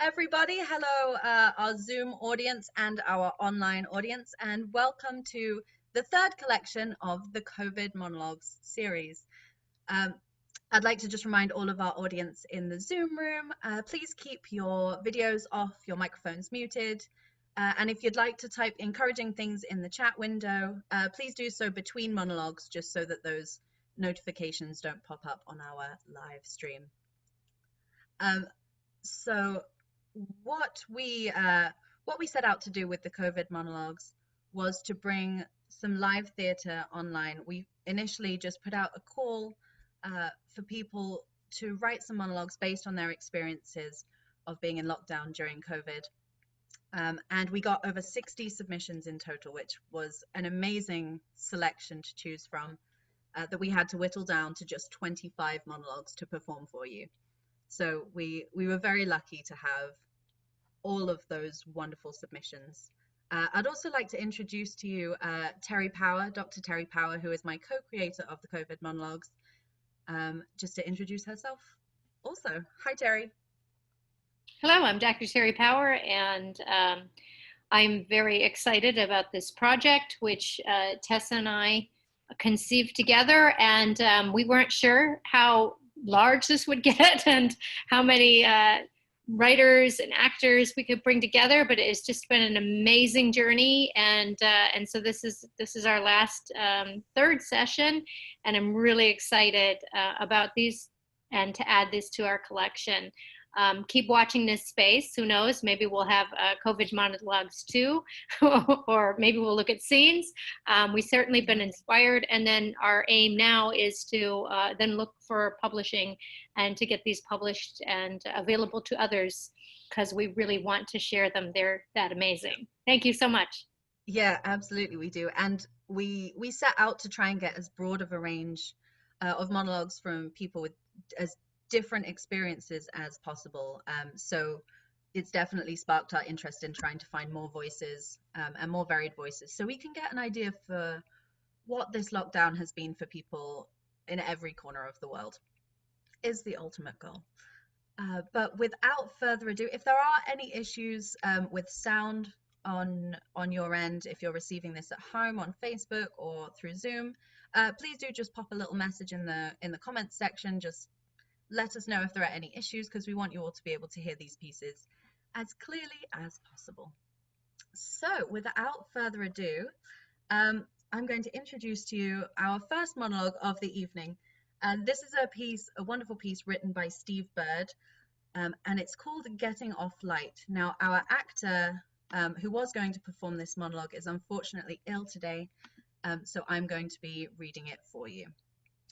everybody. Hello, our Zoom audience and our online audience, and welcome to the third collection of the COVID Monologues series. Um, I'd like to just remind all of our audience in the Zoom room, please keep your videos off, your microphones muted, and if you'd like to type encouraging things in the chat window, please do so between monologues, just so that those notifications don't pop up on our live stream. So what we set out to do with the COVID monologues was to bring some live theatre online. We initially just put out a call for people to write some monologues based on their experiences of being in lockdown during COVID. And we got over 60 submissions in total, which was an amazing selection to choose from, that we had to whittle down to just 25 monologues to perform for you. So we were very lucky to have all of those wonderful submissions. I'd also like to introduce to you Terry Power, Dr. Terry Power, who is my co-creator of the COVID monologues, just to introduce herself also. Hi, Terry. Hello, I'm Dr. Terry Power, and I'm very excited about this project, which Tessa and I conceived together, and we weren't sure how large this would get and how many writers and actors we could bring together, but it's just been an amazing journey, and so this is our last third session, and I'm really excited about these and to add this to our collection. Keep watching this space. Who knows? Maybe we'll have COVID monologues too, or maybe we'll look at scenes. We've certainly been inspired, and then our aim now is to then look for publishing and to get these published and available to others, because we really want to share them. They're that amazing. Thank you so much. Yeah, absolutely, we do. And we set out to try and get as broad of a range of monologues from people with as different experiences as possible. So it's definitely sparked our interest in trying to find more voices and more varied voices, so we can get an idea for what this lockdown has been for people in every corner of the world is the ultimate goal. But without further ado, if there are any issues with sound on your end, if you're receiving this at home on Facebook or through Zoom, please do just pop a little message in the comments section. Just let us know if there are any issues, because we want you all to be able to hear these pieces as clearly as possible. So without further ado, I'm going to introduce to you our first monologue of the evening. And this is a wonderful piece written by Steve Bird, and it's called Getting Off Light. Now, our actor who was going to perform this monologue is unfortunately ill today, so I'm going to be reading it for you.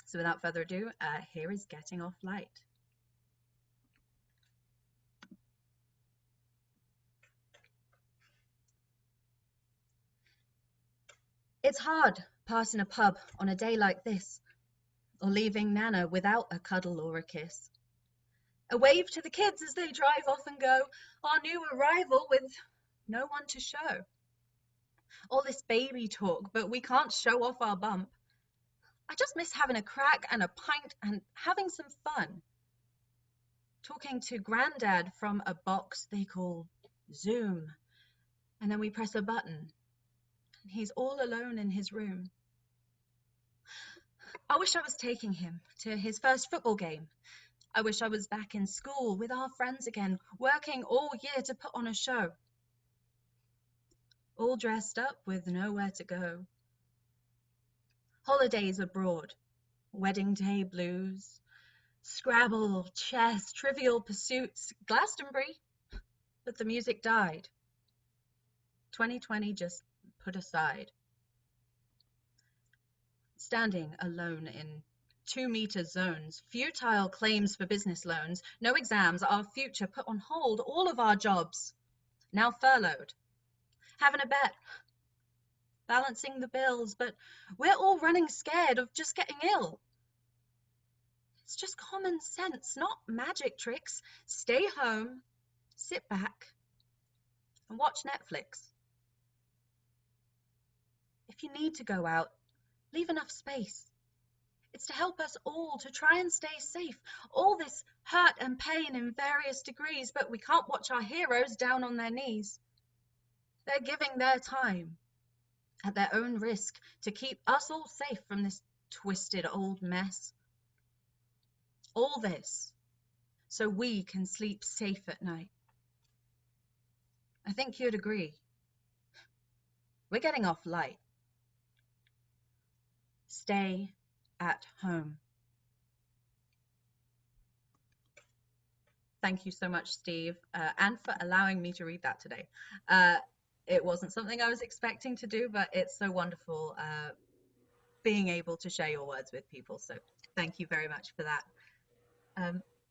So without further ado, here is Getting Off Light. It's hard passing a pub on a day like this, or leaving Nana without a cuddle or a kiss. A wave to the kids as they drive off and go, our new arrival with no one to show. All this baby talk, but we can't show off our bump. I just miss having a crack and a pint and having some fun. Talking to Grandad from a box they call Zoom. And then we press a button and he's all alone in his room. I wish I was taking him to his first football game. I wish I was back in school with our friends again, working all year to put on a show. All dressed up with nowhere to go. Holidays abroad, wedding day blues, Scrabble, chess, Trivial Pursuits, Glastonbury. But the music died. 2020 just put aside. Standing alone in 2-meter zones, futile claims for business loans, no exams, our future put on hold, all of our jobs now furloughed. Having a bet, balancing the bills, but we're all running scared of just getting ill. It's just common sense, not magic tricks. Stay home, sit back, and watch Netflix. If you need to go out, leave enough space. It's to help us all to try and stay safe. All this hurt and pain in various degrees, but we can't watch our heroes down on their knees. They're giving their time at their own risk to keep us all safe from this twisted old mess. All this so we can sleep safe at night. I think you'd agree. We're getting off light. Stay at home. Thank you so much, Steve, and for allowing me to read that today. It wasn't something I was expecting to do, but it's so wonderful being able to share your words with people. So thank you very much for that.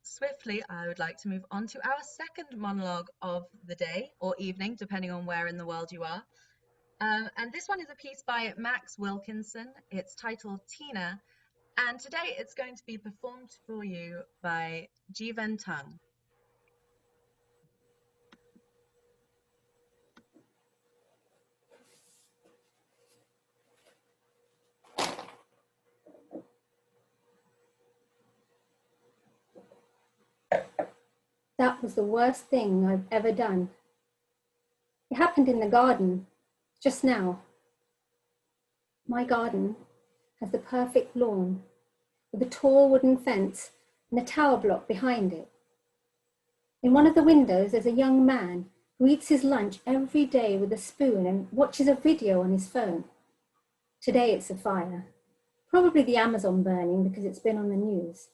Swiftly, I would like to move on to our second monologue of the day or evening, depending on where in the world you are. And this one is a piece by Max Wilkinson. It's titled Tina, and today it's going to be performed for you by Jiven Tung. That was the worst thing I've ever done. It happened in the garden, just now. My garden has the perfect lawn with a tall wooden fence and a tower block behind it. In one of the windows, there's a young man who eats his lunch every day with a spoon and watches a video on his phone. Today it's a fire, probably the Amazon burning because it's been on the news.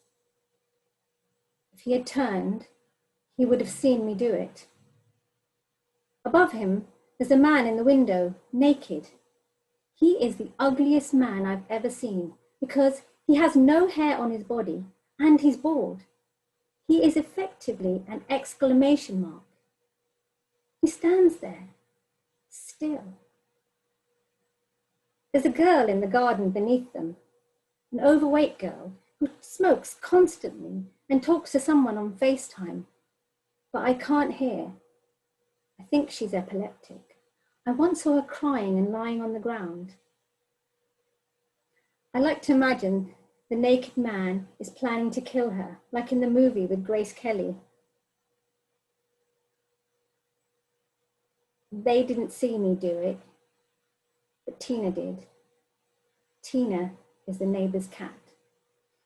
If he had turned, he would have seen me do it. Above him, there's a man in the window, naked. He is the ugliest man I've ever seen because he has no hair on his body and he's bald. He is effectively an exclamation mark. He stands there, still. There's a girl in the garden beneath them, an overweight girl who smokes constantly and talks to someone on FaceTime. But I can't hear. I think she's epileptic. I once saw her crying and lying on the ground. I like to imagine the naked man is planning to kill her, like in the movie with Grace Kelly. They didn't see me do it, but Tina did. Tina is the neighbor's cat.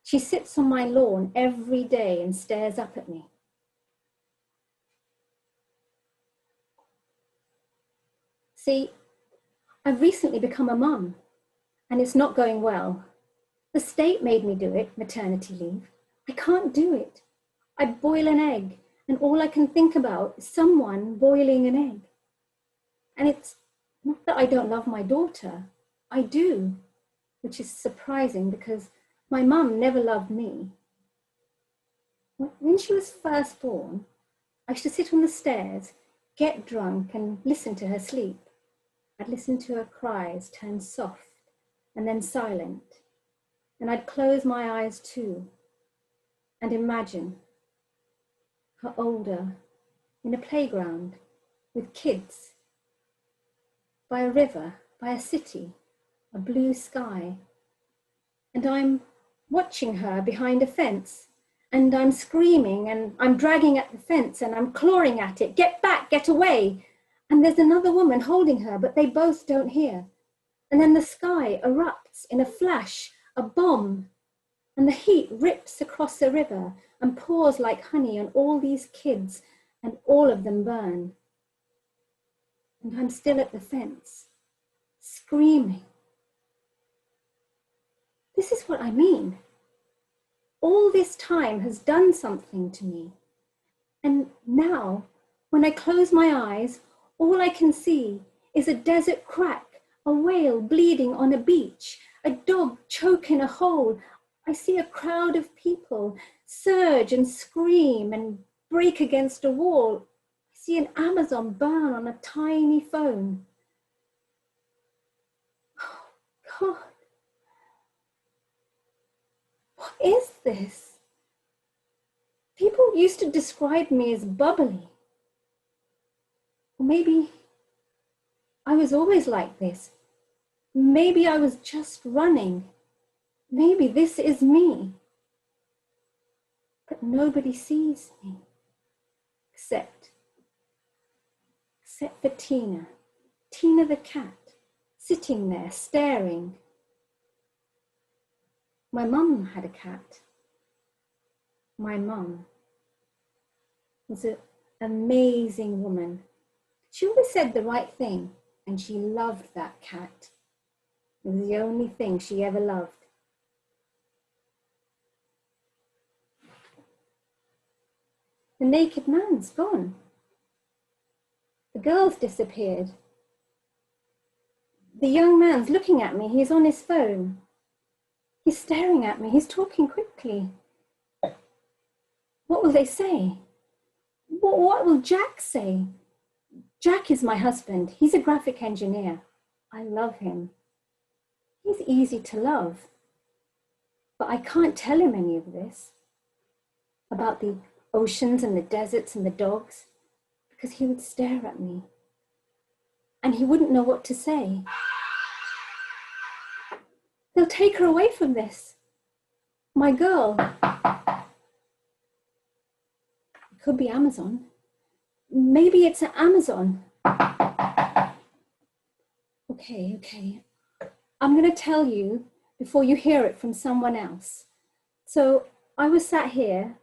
She sits on my lawn every day and stares up at me. See, I've recently become a mum, and it's not going well. The state made me do it, maternity leave. I can't do it. I boil an egg, and all I can think about is someone boiling an egg. And it's not that I don't love my daughter. I do, which is surprising because my mum never loved me. When she was first born, I used to sit on the stairs, get drunk, and listen to her sleep. I'd listen to her cries turn soft and then silent, and I'd close my eyes too and imagine her older in a playground with kids, by a river, by a city, a blue sky, and I'm watching her behind a fence, and I'm screaming and I'm dragging at the fence and I'm clawing at it, get back, get away. And there's another woman holding her, but they both don't hear. And then the sky erupts in a flash, a bomb, and the heat rips across the river and pours like honey on all these kids, and all of them burn. And I'm still at the fence, screaming. This is what I mean. All this time has done something to me. And now, when I close my eyes, all I can see is a desert crack, a whale bleeding on a beach, a dog choke in a hole. I see a crowd of people surge and scream and break against a wall. I see an Amazon burn on a tiny phone. Oh, God. What is this? People used to describe me as bubbly. Or maybe I was always like this. Maybe I was just running maybe this is me. But nobody sees me except for Tina. Tina the cat, sitting there staring. My mum had a cat. My mum was an amazing woman. She always said the right thing, and she loved that cat. It was the only thing she ever loved. The naked man's gone. The girl's disappeared. The young man's looking at me. He's on his phone. He's staring at me. He's talking quickly. What will they say? What will Jack say? Jack is my husband. He's a graphic engineer. I love him. He's easy to love. But I can't tell him any of this about the oceans and the deserts and the dogs, because he would stare at me and he wouldn't know what to say. They'll take her away from this. My girl. It could be Amazon. Maybe it's an Amazon. Okay. I'm going to tell you before you hear it from someone else. So I was sat here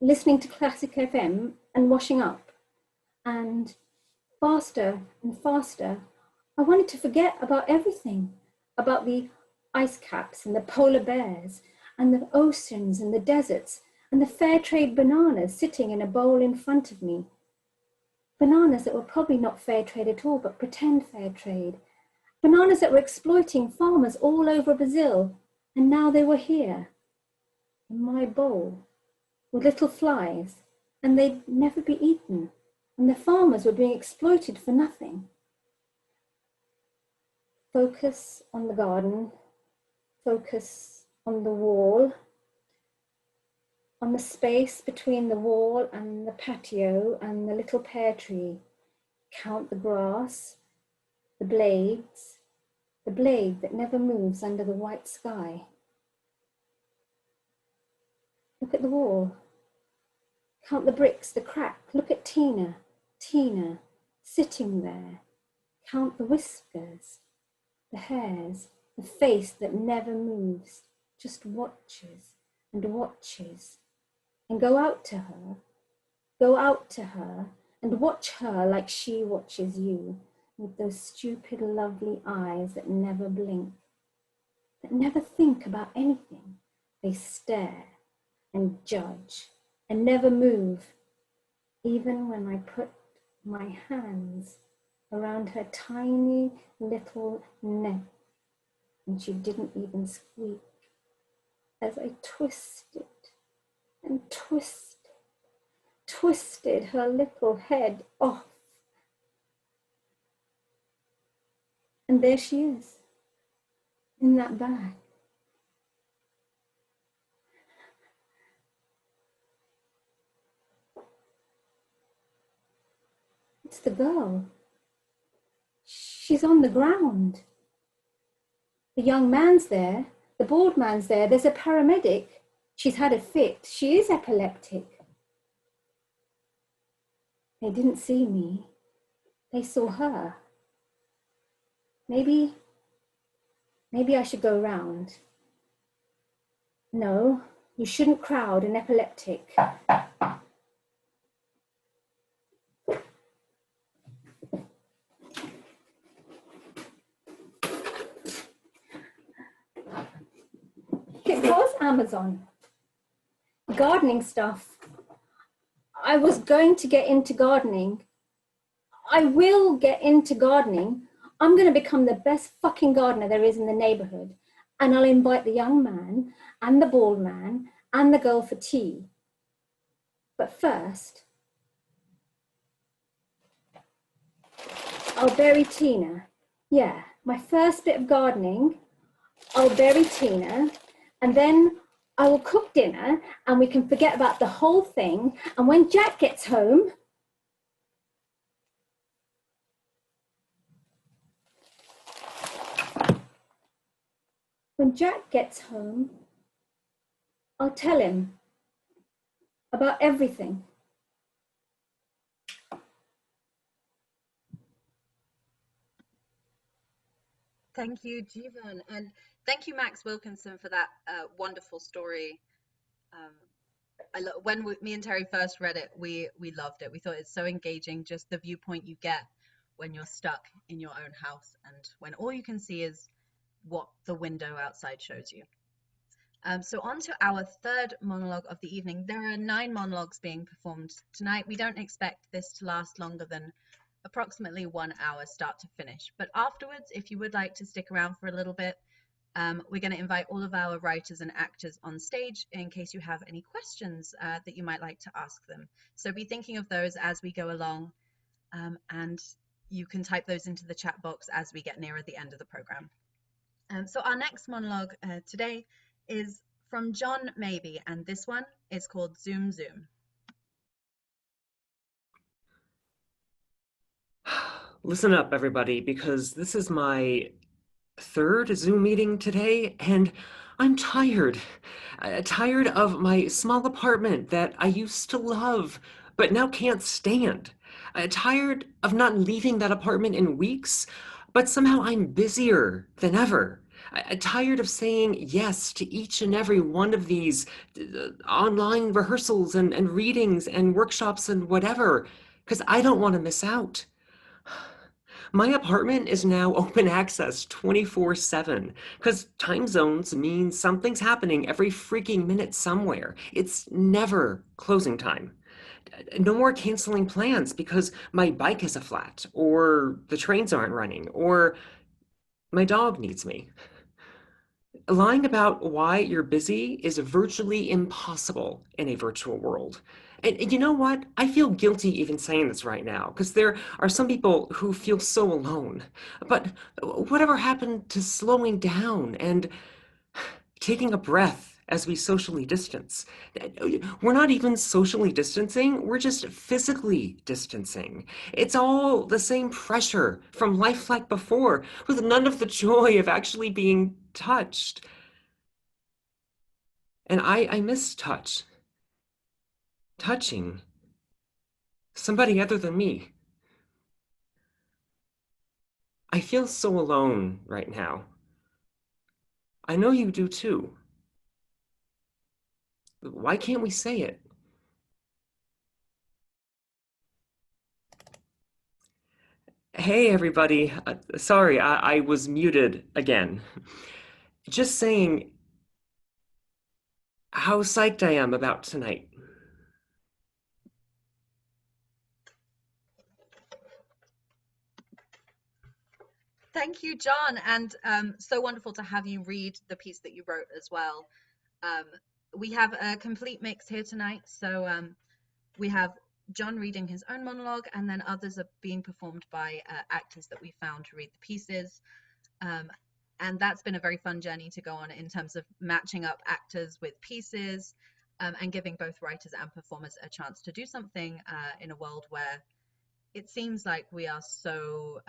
listening to Classic FM and washing up, and faster and faster, I wanted to forget about everything, about the ice caps and the polar bears and the oceans and the deserts and the fair trade bananas sitting in a bowl in front of me. Bananas that were probably not fair trade at all, but pretend fair trade. Bananas that were exploiting farmers all over Brazil, and now they were here in my bowl with little flies, and they'd never be eaten, and the farmers were being exploited for nothing. Focus on the garden, focus on the wall, on the space between the wall and the patio and the little pear tree. Count the grass, the blades, the blade that never moves under the white sky. Look at the wall. Count the bricks, the crack. Look at Tina, sitting there. Count the whiskers, the hairs, the face that never moves, just watches and watches. And go out to her and watch her like she watches you, with those stupid, lovely eyes that never blink, that never think about anything. They stare and judge and never move, even when I put my hands around her tiny little neck and she didn't even squeak, as I twisted and twisted her little head off. And there she is, in that bag. It's the girl. She's on the ground. The young man's there, the bald man's there, there's a paramedic. She's had a fit, she is epileptic. They didn't see me, they saw her. Maybe I should go round. No, you shouldn't crowd an epileptic. It was Amazon. Gardening stuff. I was going to get into gardening. I will get into gardening. I'm going to become the best fucking gardener there is in the neighborhood. And I'll invite the young man and the bald man and the girl for tea. But first, I'll bury Tina. Yeah, my first bit of gardening, I'll bury Tina, and then I will cook dinner and we can forget about the whole thing. And when Jack gets home, When Jack gets home, I'll tell him about everything. Thank you, Jeevan, and thank you, Max Wilkinson, for that wonderful story. When me and Terry first read it, we loved it. We thought it's so engaging, just the viewpoint you get when you're stuck in your own house and when all you can see is what the window outside shows you. So on to our third monologue of the evening. There are 9 monologues being performed tonight. We don't expect this to last longer than approximately 1 hour start to finish. But afterwards, if you would like to stick around for a little bit, we're going to invite all of our writers and actors on stage in case you have any questions that you might like to ask them. So be thinking of those as we go along, and you can type those into the chat box as we get nearer the end of the program. So our next monologue today is from John Maybe, and this one is called Zoom Zoom. Listen up, everybody, because this is my 3rd Zoom meeting today, and I'm tired. Tired of my small apartment that I used to love, but now can't stand. Tired of not leaving that apartment in weeks, but somehow I'm busier than ever. Tired of saying yes to each and every one of these online rehearsals and readings and workshops and whatever, because I don't want to miss out. My apartment is now open access 24/7 because time zones mean something's happening every freaking minute somewhere. It's never closing time. No more canceling plans because my bike has a flat, or the trains aren't running, or my dog needs me. Lying about why you're busy is virtually impossible in a virtual world. And you know what? I feel guilty even saying this right now, because there are some people who feel so alone. But whatever happened to slowing down and taking a breath as we socially distance? We're not even socially distancing, we're just physically distancing. It's all the same pressure from life like before, with none of the joy of actually being touched. And I miss touch. Touching somebody other than me. I feel so alone right now. I know you do too. Why can't we say it? Hey, everybody. Sorry, I was muted again. Just saying how psyched I am about tonight. Thank you, John, and so wonderful to have you read the piece that you wrote as well. We have a complete mix here tonight, so we have John reading his own monologue, and then others are being performed by actors that we found to read the pieces. And that's been a very fun journey to go on in terms of matching up actors with pieces, and giving both writers and performers a chance to do something in a world where it seems like we are so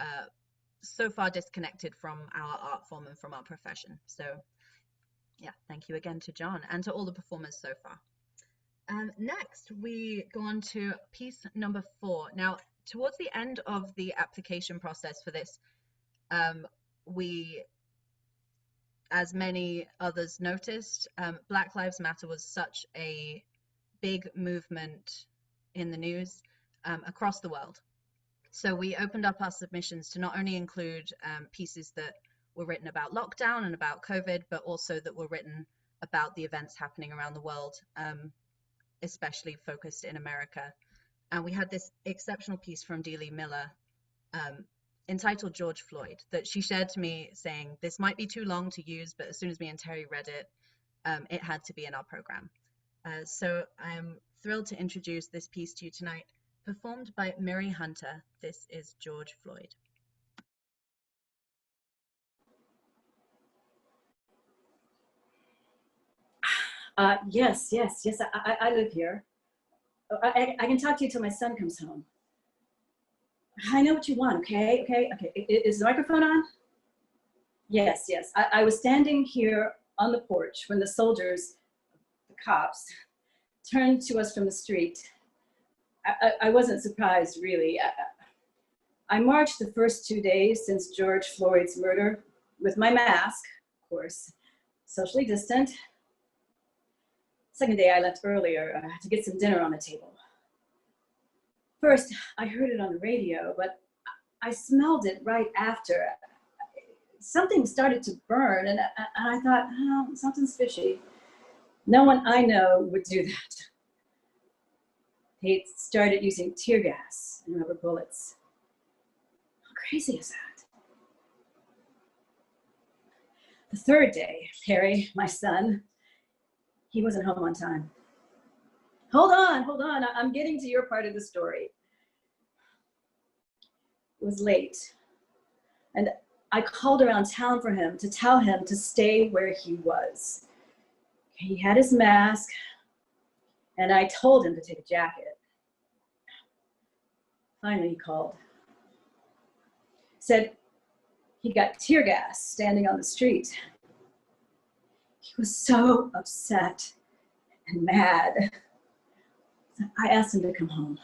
far disconnected from our art form and from our profession. So yeah, thank you again to John and to all the performers so far. Next, we go on to piece number 4. Now, towards the end of the application process for this, we, as many others noticed, Black Lives Matter was such a big movement in the news across the world. So we opened up our submissions to not only include pieces that were written about lockdown and about COVID, but also that were written about the events happening around the world, especially focused in America. And we had this exceptional piece from Dealey Miller entitled George Floyd that she shared to me, saying this might be too long to use, but as soon as me and Terry read it, it had to be in our program. So I'm thrilled to introduce this piece to you tonight, performed by Miri Hunter. This is George Floyd. Yes. I live here. I can talk to you till my son comes home. I know what you want, okay? Is the microphone on? Yes, yes. I was standing here on the porch when the soldiers, the cops, turned to us from the street. I wasn't surprised, really. I marched the first 2 days since George Floyd's murder with my mask, of course, socially distant. Second day, I left earlier to get some dinner on the table. First, I heard it on the radio, but I smelled it right after. Something started to burn, and I thought, oh, something's fishy. No one I know would do that. They started using tear gas and rubber bullets. How crazy is that? The third day, Harry, my son, he wasn't home on time. Hold on, I'm getting to your part of the story. It was late, and I called around town for him to tell him to stay where he was. He had his mask, and I told him to take a jacket. Finally, he called. Said he got tear gas standing on the street. He was so upset and mad. I asked him to come home.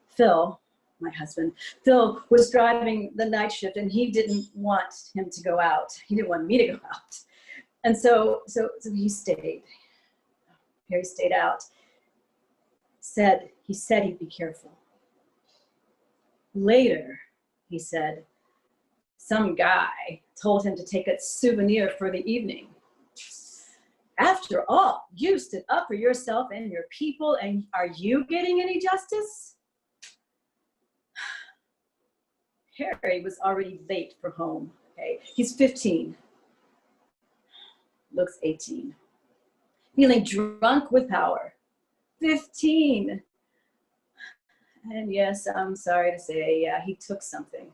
Phil, my husband, Phil was driving the night shift, and he didn't want him to go out. He didn't want me to go out. And so he stayed. Harry stayed out. He said he'd be careful. Later, he said, some guy told him to take a souvenir for the evening. After all, you stood up for yourself and your people, and are you getting any justice? Harry was already late for home, okay? He's 15, looks 18, feeling drunk with power, 15. And yes, I'm sorry to say, yeah, he took something.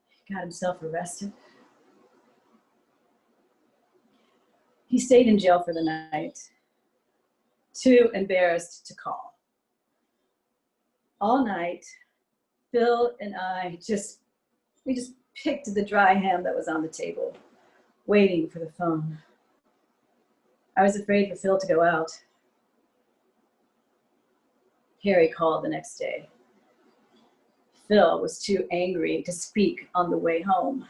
He got himself arrested. He stayed in jail for the night, too embarrassed to call. All night, Phil and I we just picked the dry ham that was on the table, waiting for the phone. I was afraid for Phil to go out. Harry called the next day. Phil was too angry to speak on the way home.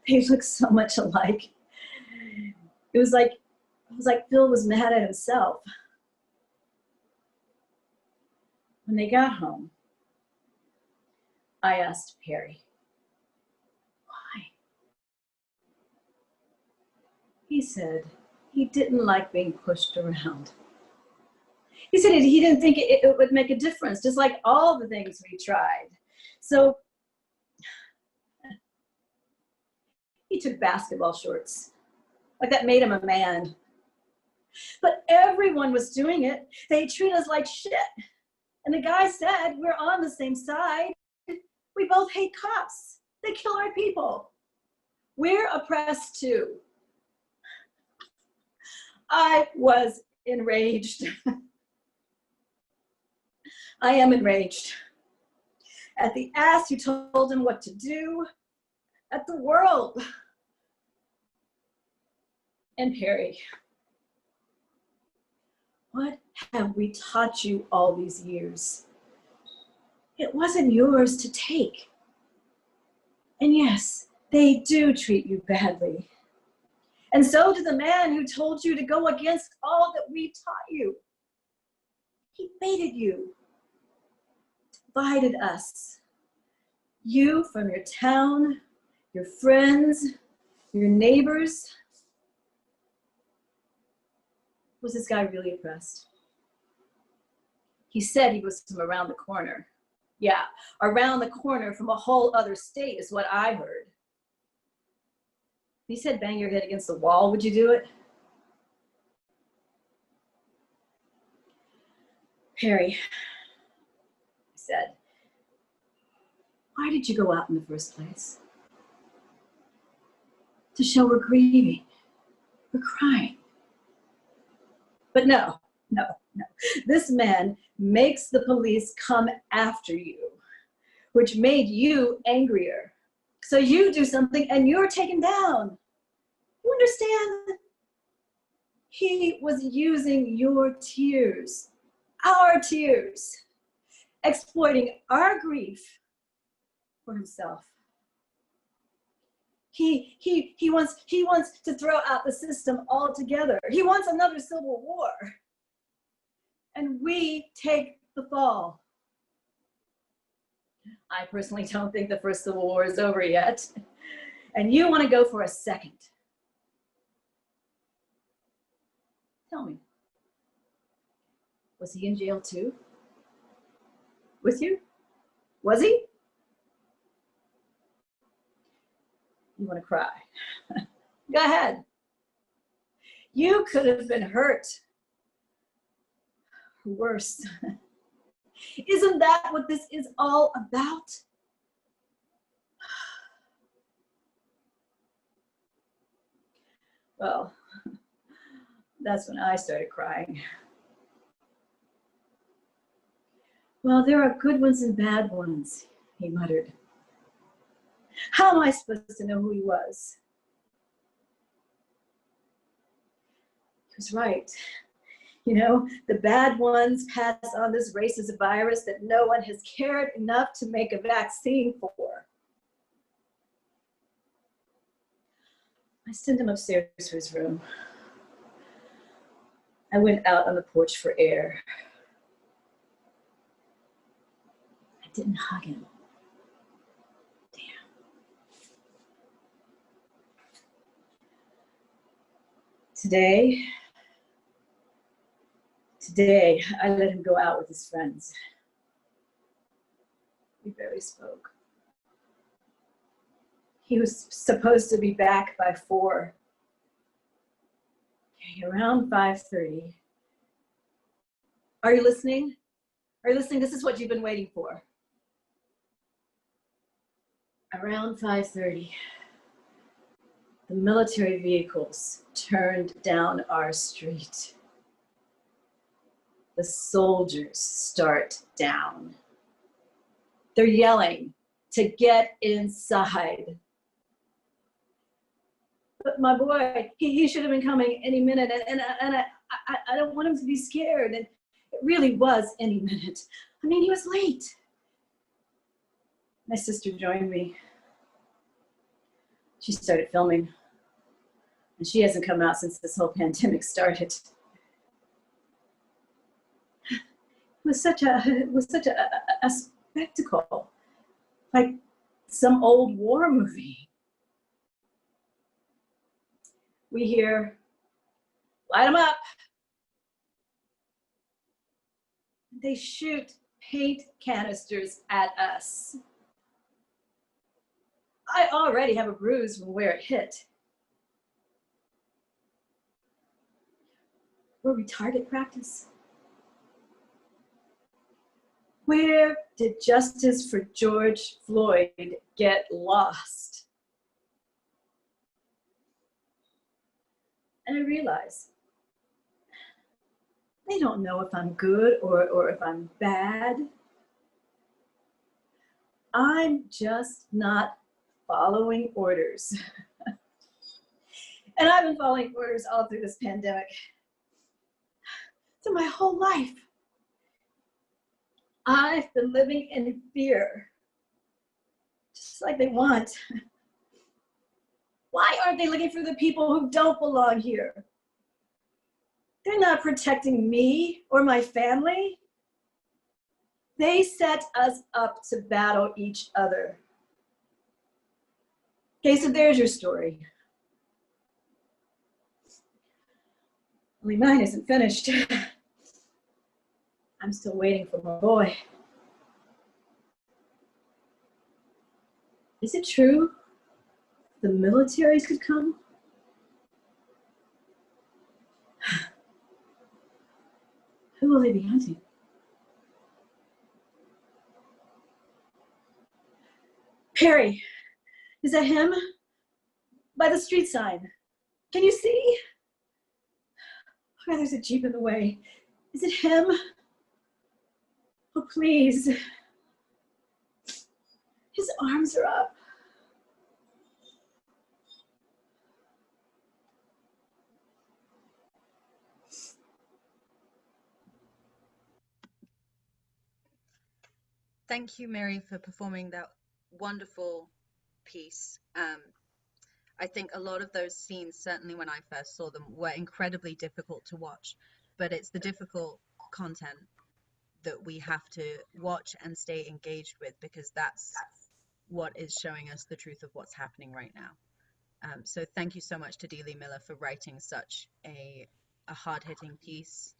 They looked so much alike. It was like Phil was mad at himself. When they got home, I asked Harry, why? He said he didn't like being pushed around. He said he didn't think it would make a difference, just like all the things we tried. So he took basketball shorts, like that made him a man. But everyone was doing it. They treat us like shit. And the guy said, we're on the same side. We both hate cops. They kill our people. We're oppressed too. I was enraged. I am enraged at the ass who told him what to do, at the world, and Harry. What have we taught you all these years? It wasn't yours to take. And yes, they do treat you badly. And so did the man who told you to go against all that we taught you. He baited you, divided us. You from your town, your friends, your neighbors. Was this guy really oppressed? He said he was from around the corner. Yeah, around the corner from a whole other state is what I heard. He said, bang your head against the wall, would you do it? Harry, I said, why did you go out in the first place? To show we're grieving, we're crying. But no. This man makes the police come after you, which made you angrier. So you do something and you're taken down. You understand? He was using your tears, our tears, exploiting our grief for himself. He wants to throw out the system altogether. He wants another civil war. And we take the fall. I personally don't think the first civil war is over yet. And you want to go for a second. Tell me, was he in jail too? With you? Was he? You want to cry? Go ahead. You could have been hurt. Worse. Isn't that what this is all about? Well, that's when I started crying. Well, there are good ones and bad ones, he muttered. How am I supposed to know who he was? He was right. You know, the bad ones pass on this racist virus that no one has cared enough to make a vaccine for. I sent him upstairs to his room. I went out on the porch for air. I didn't hug him. Damn. Today, I let him go out with his friends. We barely spoke. He was supposed to be back by 4. Okay, around 5:30. Are you listening? Are you listening? This is what you've been waiting for. Around 5:30, the military vehicles turned down our street. The soldiers start down. They're yelling to get inside. But my boy, he should have been coming any minute, and I don't want him to be scared. And it really was any minute. I mean, he was late. My sister joined me. She started filming, and she hasn't come out since this whole pandemic started. It was such a spectacle, like some old war movie. We hear, light them up. They shoot paint canisters at us. I already have a bruise from where it hit. Were we target practice? Where did justice for George Floyd get lost? And I realize they don't know if I'm good or if I'm bad. I'm just not following orders. And I've been following orders all through this pandemic. Through my whole life. I've been living in fear, just like they want. Why aren't they looking for the people who don't belong here? They're not protecting me or my family. They set us up to battle each other. Okay, so there's your story. Only mine isn't finished. I'm still waiting for my boy. Is it true the militaries could come? Who will they be hunting? Perry, is that him? By the street sign. Can you see? Oh, there's a Jeep in the way. Is it him? Oh, please. His arms are up. Thank you, Mary, for performing that wonderful piece. I think a lot of those scenes, certainly when I first saw them, were incredibly difficult to watch, but it's the difficult content that we have to watch and stay engaged with, because that's what is showing us the truth of what's happening right now. So thank you so much to Dee Lee Miller for writing such a hard-hitting piece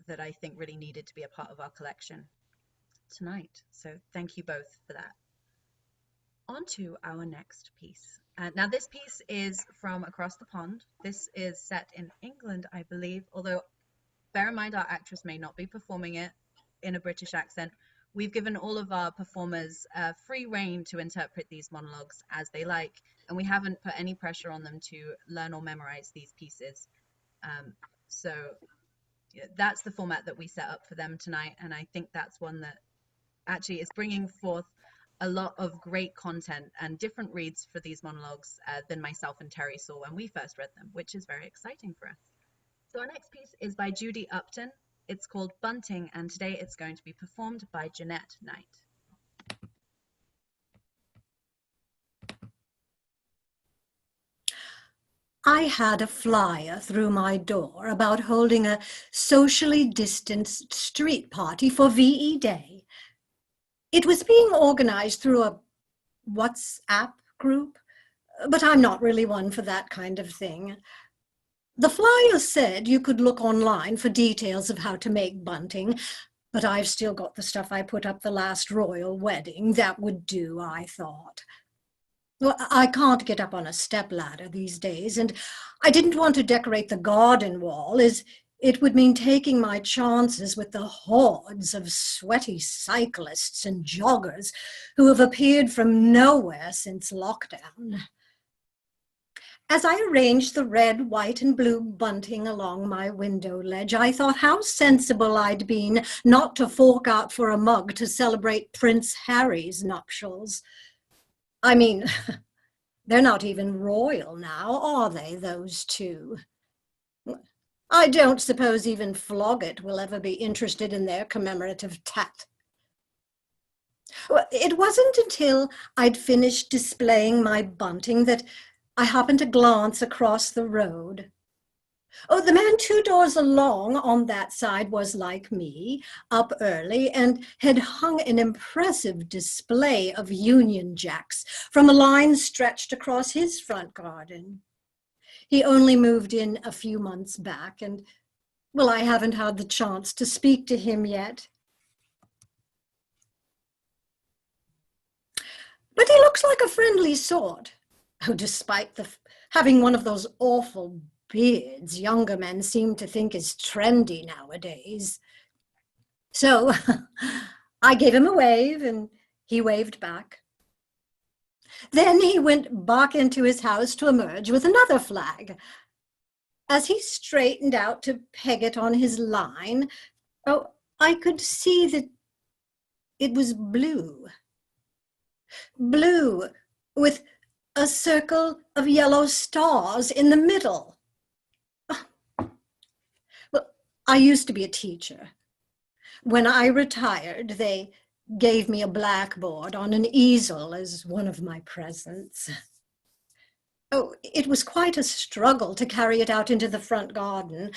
that I think really needed to be a part of our collection tonight. So thank you both for that. On to our next piece. Now this piece is from across the pond. This is set in England, I believe, although bear in mind our actress may not be performing it in a British accent. We've given all of our performers free rein to interpret these monologues as they like, and we haven't put any pressure on them to learn or memorize these pieces. So yeah, that's the format that we set up for them tonight, and I think that's one that actually is bringing forth a lot of great content and different reads for these monologues than myself and Terry saw when we first read them, which is very exciting for us. So our next piece is by Judy Upton. It's called Bunting, and today it's going to be performed by Jeanette Knight. I had a flyer through my door about holding a socially distanced street party for VE Day. It was being organized through a WhatsApp group, but I'm not really one for that kind of thing. The flyer said you could look online for details of how to make bunting, but I've still got the stuff I put up the last royal wedding. That would do, I thought. Well, I can't get up on a stepladder these days, and I didn't want to decorate the garden wall, as it would mean taking my chances with the hordes of sweaty cyclists and joggers who have appeared from nowhere since lockdown. As I arranged the red, white, and blue bunting along my window ledge, I thought how sensible I'd been not to fork out for a mug to celebrate Prince Harry's nuptials. I mean, they're not even royal now, are they, those two? I don't suppose even Floggett will ever be interested in their commemorative tat. Well, it wasn't until I'd finished displaying my bunting that I happened to glance across the road. Oh, the man 2 doors along on that side was like me, up early, and had hung an impressive display of Union Jacks from a line stretched across his front garden. He only moved in a few months back, and, well, I haven't had the chance to speak to him yet. But he looks like a friendly sort. Oh, despite having one of those awful beards younger men seem to think is trendy nowadays. So I gave him a wave, and he waved back. Then he went back into his house to emerge with another flag. As he straightened out to peg it on his line, oh, I could see that it was blue. Blue with a circle of yellow stars in the middle. Well, I used to be a teacher. When I retired, they gave me a blackboard on an easel as one of my presents. Oh, it was quite a struggle to carry it out into the front garden.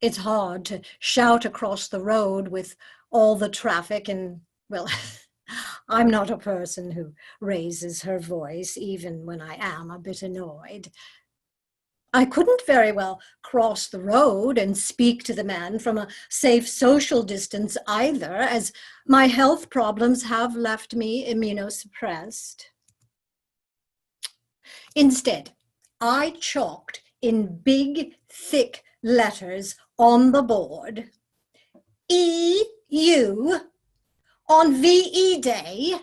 It's hard to shout across the road with all the traffic, and, well, I'm not a person who raises her voice, even when I am a bit annoyed. I couldn't very well cross the road and speak to the man from a safe social distance either, as my health problems have left me immunosuppressed. Instead, I chalked in big, thick letters on the board, EU on VE Day.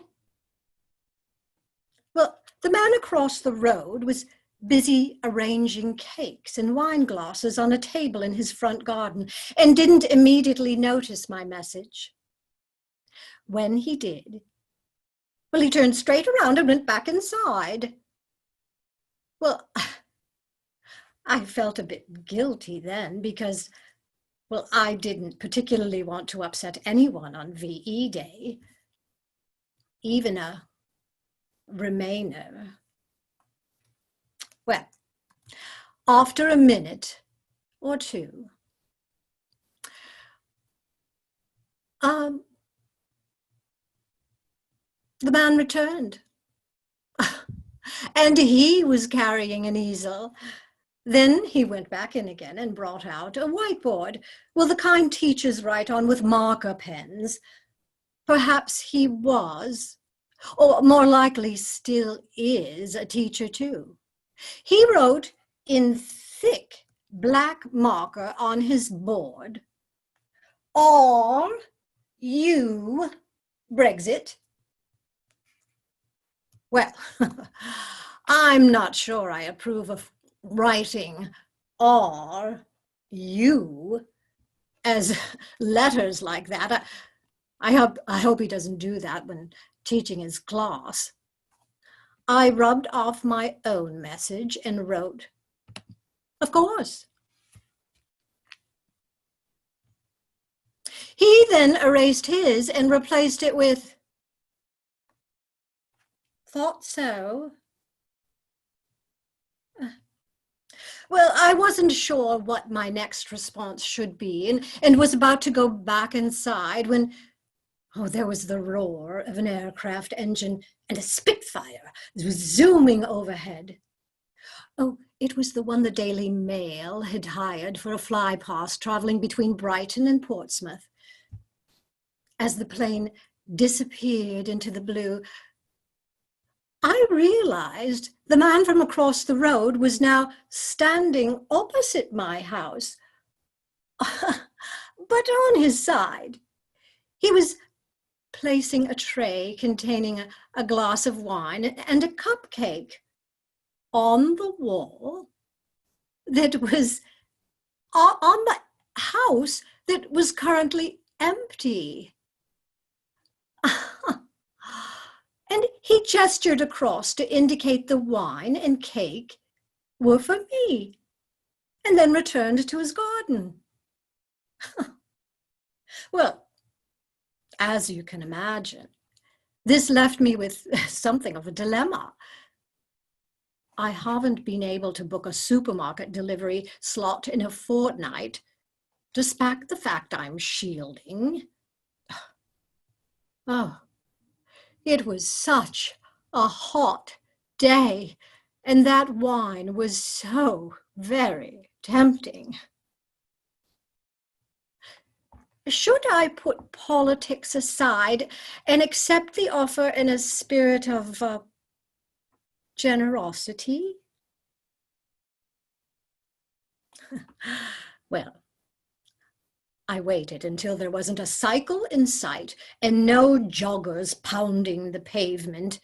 Well, the man across the road was busy arranging cakes and wine glasses on a table in his front garden and didn't immediately notice my message. When he did, well, he turned straight around and went back inside. Well, I felt a bit guilty then because, well, I didn't particularly want to upset anyone on VE Day. even a Remainer. Well, after a minute or two, the man returned. And he was carrying an easel. Then he went back in again and brought out a whiteboard. Well, the kind teachers write on with marker pens. Perhaps he was, or more likely still is, a teacher too. He wrote in thick black marker on his board, "Are you Brexit?" Well, I'm not sure I approve of writing "are you" as letters like that. I hope he doesn't do that when teaching his class. I rubbed off my own message and wrote, "Of course." He then erased his and replaced it with, "Thought so." Well, I wasn't sure what my next response should be and was about to go back inside when, oh, there was the roar of an aircraft engine and a Spitfire was zooming overhead. Oh, it was the one the Daily Mail had hired for a flypast traveling between Brighton and Portsmouth. As the plane disappeared into the blue, I realized the man from across the road was now standing opposite my house, but on his side. He was placing a tray containing a glass of wine and a cupcake on the wall that was on the house that was currently empty. And he gestured across to indicate the wine and cake were for me, and then returned to his garden. Well, as you can imagine, this left me with something of a dilemma. I haven't been able to book a supermarket delivery slot in a fortnight, despite the fact I'm shielding. Oh, it was such a hot day, and that wine was so very tempting. Should I put politics aside and accept the offer in a spirit of generosity? Well, I waited until there wasn't a cycle in sight and no joggers pounding the pavement.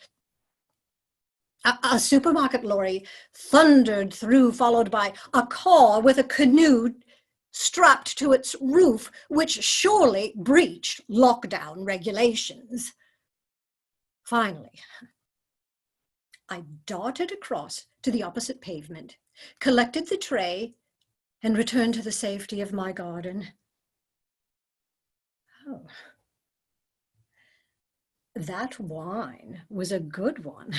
A supermarket lorry thundered through, followed by a car with a canoe strapped to its roof, which surely breached lockdown regulations. Finally, I darted across to the opposite pavement, collected the tray, and returned to the safety of my garden. Oh, that wine was a good one.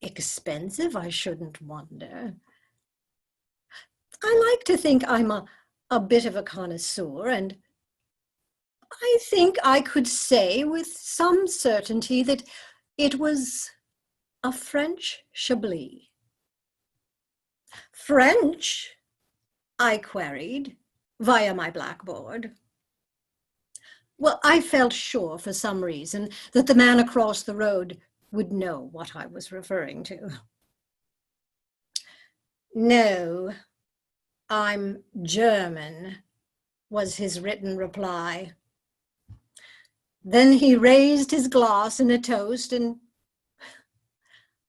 Expensive, I shouldn't wonder. I like to think I'm a bit of a connoisseur, and I think I could say with some certainty that it was a French Chablis. French? I queried via my blackboard. Well, I felt sure for some reason that the man across the road would know what I was referring to. "No, I'm German," was his written reply. Then he raised his glass in a toast, and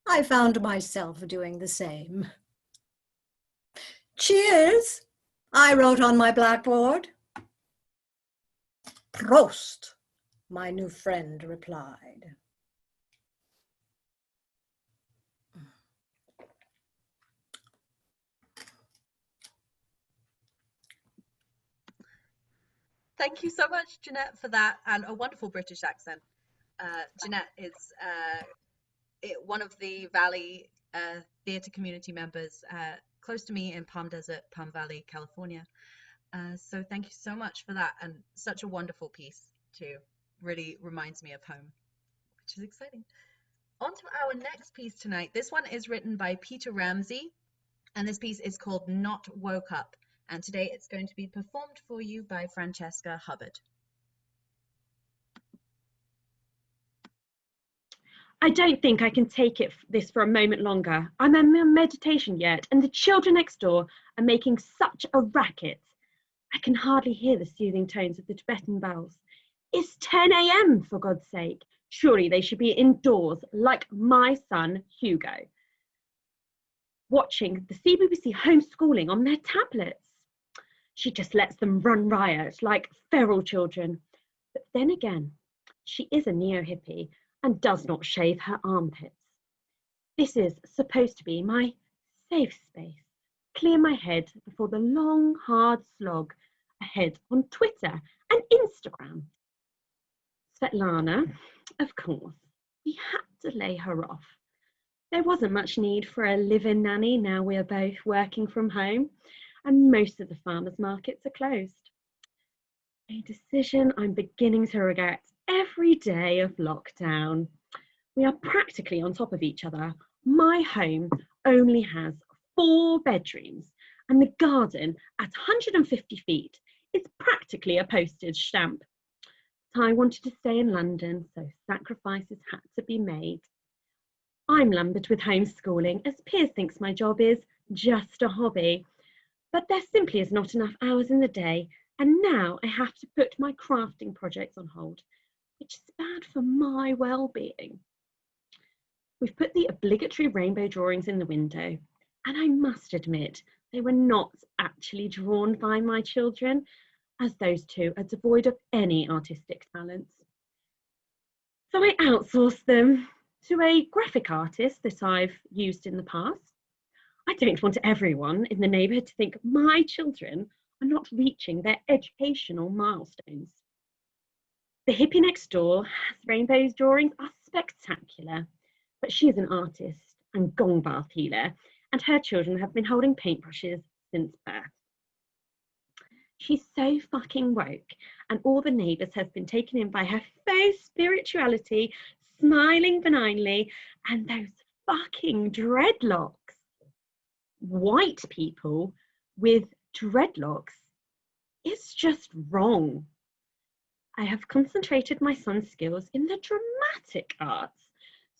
I found myself doing the same. "Cheers," I wrote on my blackboard. "Prost," my new friend replied. Thank you so much, Jeanette, for that, and a wonderful British accent. Jeanette is one of the Valley theatre community members close to me in Palm Desert, Palm Valley, California. So thank you so much for that, and such a wonderful piece too. Really reminds me of home, which is exciting. On to our next piece tonight. This one is written by Peter Ramsay, and this piece is called Not Woke Up. And today it's going to be performed for you by Francesca Hubbard. I don't think I can take this for a moment longer. I'm in meditation yet, and the children next door are making such a racket. I can hardly hear the soothing tones of the Tibetan bells. It's 10 a.m. for God's sake. Surely they should be indoors, like my son, Hugo, watching the CBBC homeschooling on their tablets. She just lets them run riot like feral children. But then again, she is a neo-hippie and does not shave her armpits. This is supposed to be my safe space. Clear my head before the long, hard slog ahead on Twitter and Instagram. Svetlana, of course, we had to lay her off. There wasn't much need for a live-in nanny now we're both working from home and most of the farmers' markets are closed. A decision I'm beginning to regret every day of lockdown. We are practically on top of each other. My home only has 4 bedrooms and the garden at 150 feet is practically a postage stamp. I wanted to stay in London, so sacrifices had to be made. I'm lumbered with homeschooling as Piers thinks my job is just a hobby, but there simply is not enough hours in the day, and now I have to put my crafting projects on hold, which is bad for my well-being. We've put the obligatory rainbow drawings in the window, and I must admit they were not actually drawn by my children, as those two are devoid of any artistic talents. So I outsourced them to a graphic artist that I've used in the past. I don't want everyone in the neighbourhood to think my children are not reaching their educational milestones. The hippie next door has rainbows drawings are spectacular, but she is an artist and gong bath healer, and her children have been holding paintbrushes since birth. She's so fucking woke, and all the neighbours have been taken in by her faux spirituality, smiling benignly, and those fucking dreadlocks. White people with dreadlocks is just wrong. I have concentrated my son's skills in the dramatic arts.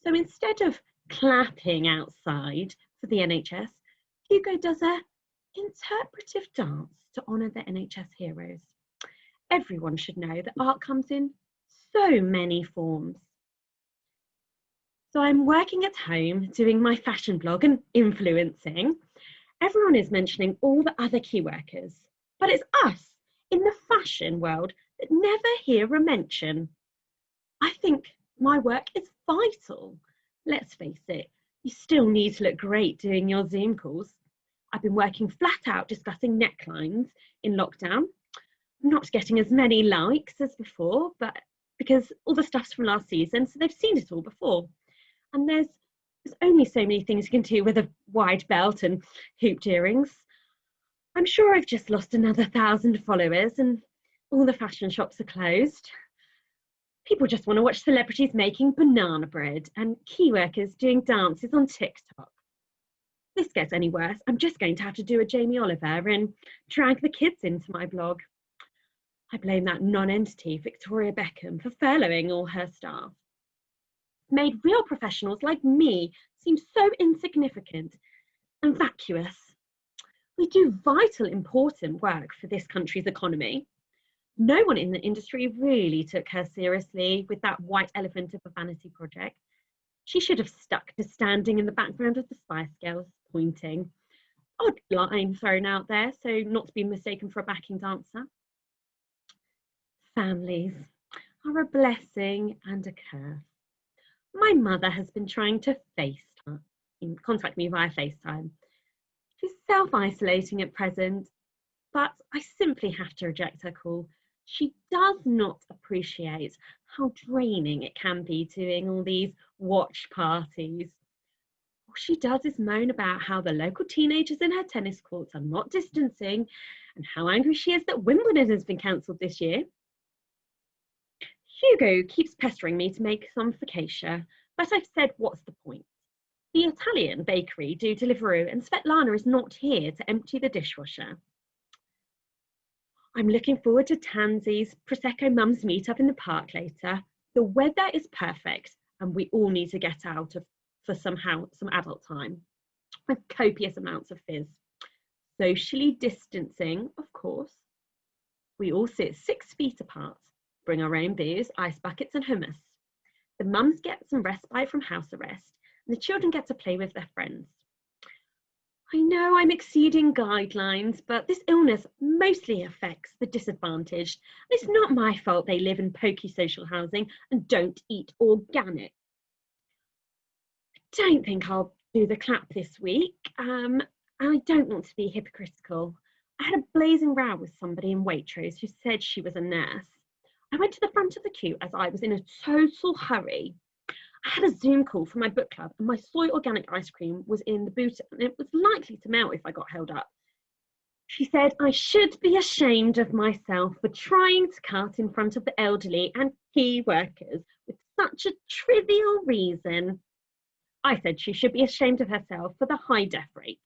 So instead of clapping outside for the NHS, Hugo does a interpretive dance to honour the NHS heroes. Everyone should know that art comes in so many forms. So I'm working at home, doing my fashion blog and influencing. Everyone is mentioning all the other key workers, but it's us in the fashion world that never hear a mention. I think my work is vital. Let's face it, you still need to look great doing your Zoom calls. I've been working flat out discussing necklines in lockdown. I'm not getting as many likes as before, but because all the stuff's from last season, so they've seen it all before. And there's only so many things you can do with a wide belt and hooped earrings. I'm sure I've just lost another 1,000 followers and all the fashion shops are closed. People just want to watch celebrities making banana bread and key workers doing dances on TikTok. If this gets any worse, I'm just going to have to do a Jamie Oliver and drag the kids into my blog. I blame that non-entity, Victoria Beckham, for furloughing all her staff. Made real professionals like me seem so insignificant and vacuous. We do vital, important work for this country's economy. No one in the industry really took her seriously with that white elephant of a vanity project. She should have stuck to standing in the background of the Spice Girls, pointing. Odd line thrown out there, so not to be mistaken for a backing dancer. Families are a blessing and a curse. My mother has been trying to contact me via FaceTime. She's self-isolating at present, but I simply have to reject her call She does not appreciate how draining it can be doing all these watch parties. All she does is moan about how the local teenagers in her tennis courts are not distancing and how angry she is that Wimbledon has been cancelled this year. Hugo keeps pestering me to make some focaccia, but I've said, what's the point? The Italian bakery do Deliveroo, and Svetlana is not here to empty the dishwasher. I'm looking forward to Tansy's Prosecco Mums meetup in the park later. The weather is perfect, and we all need to get out for some adult time with copious amounts of fizz. Socially distancing, of course. We all sit 6 feet apart, bring our own booze, ice buckets and hummus. The mums get some respite from house arrest, and the children get to play with their friends. I know I'm exceeding guidelines, but this illness mostly affects the disadvantaged. It's not my fault they live in pokey social housing and don't eat organic. I don't think I'll do the clap this week. I don't want to be hypocritical. I had a blazing row with somebody in Waitrose who said she was a nurse. I went to the front of the queue as I was in a total hurry. I had a Zoom call from my book club and my soy organic ice cream was in the boot and it was likely to melt if I got held up. She said I should be ashamed of myself for trying to cut in front of the elderly and key workers with such a trivial reason. I said she should be ashamed of herself for the high death rate.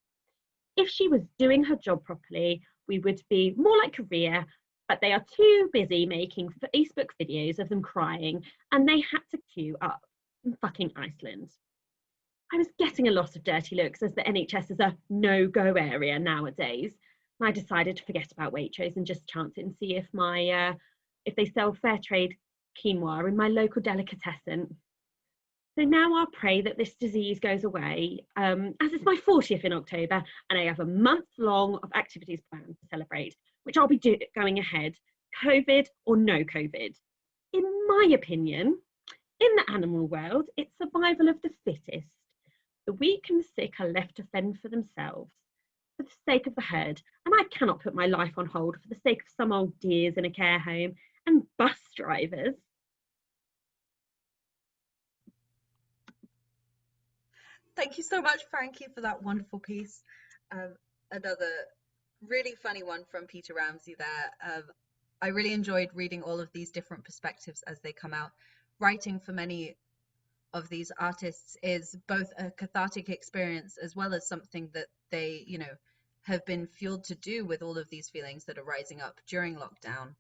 If she was doing her job properly, we would be more like Korea, but they are too busy making Facebook videos of them crying and they had to queue up in fucking Iceland. I was getting a lot of dirty looks as the NHS is a no-go area nowadays. I decided to forget about Waitrose and just chance it and see if they sell fair trade quinoa in my local delicatessen. So now I'll pray that this disease goes away, as it's my 40th in October and I have a month long of activities planned to celebrate, which I'll be going ahead, COVID or no COVID. In my opinion, in the animal world, it's survival of the fittest. The weak and the sick are left to fend for themselves, for the sake of the herd, and I cannot put my life on hold for the sake of some old dears in a care home and bus drivers. Thank you so much, Frankie, for that wonderful piece. Another really funny one from Peter Ramsay there. I really enjoyed reading all of these different perspectives as they come out. Writing for many of these artists is both a cathartic experience as well as something that they, have been fueled to do with all of these feelings that are rising up during lockdown.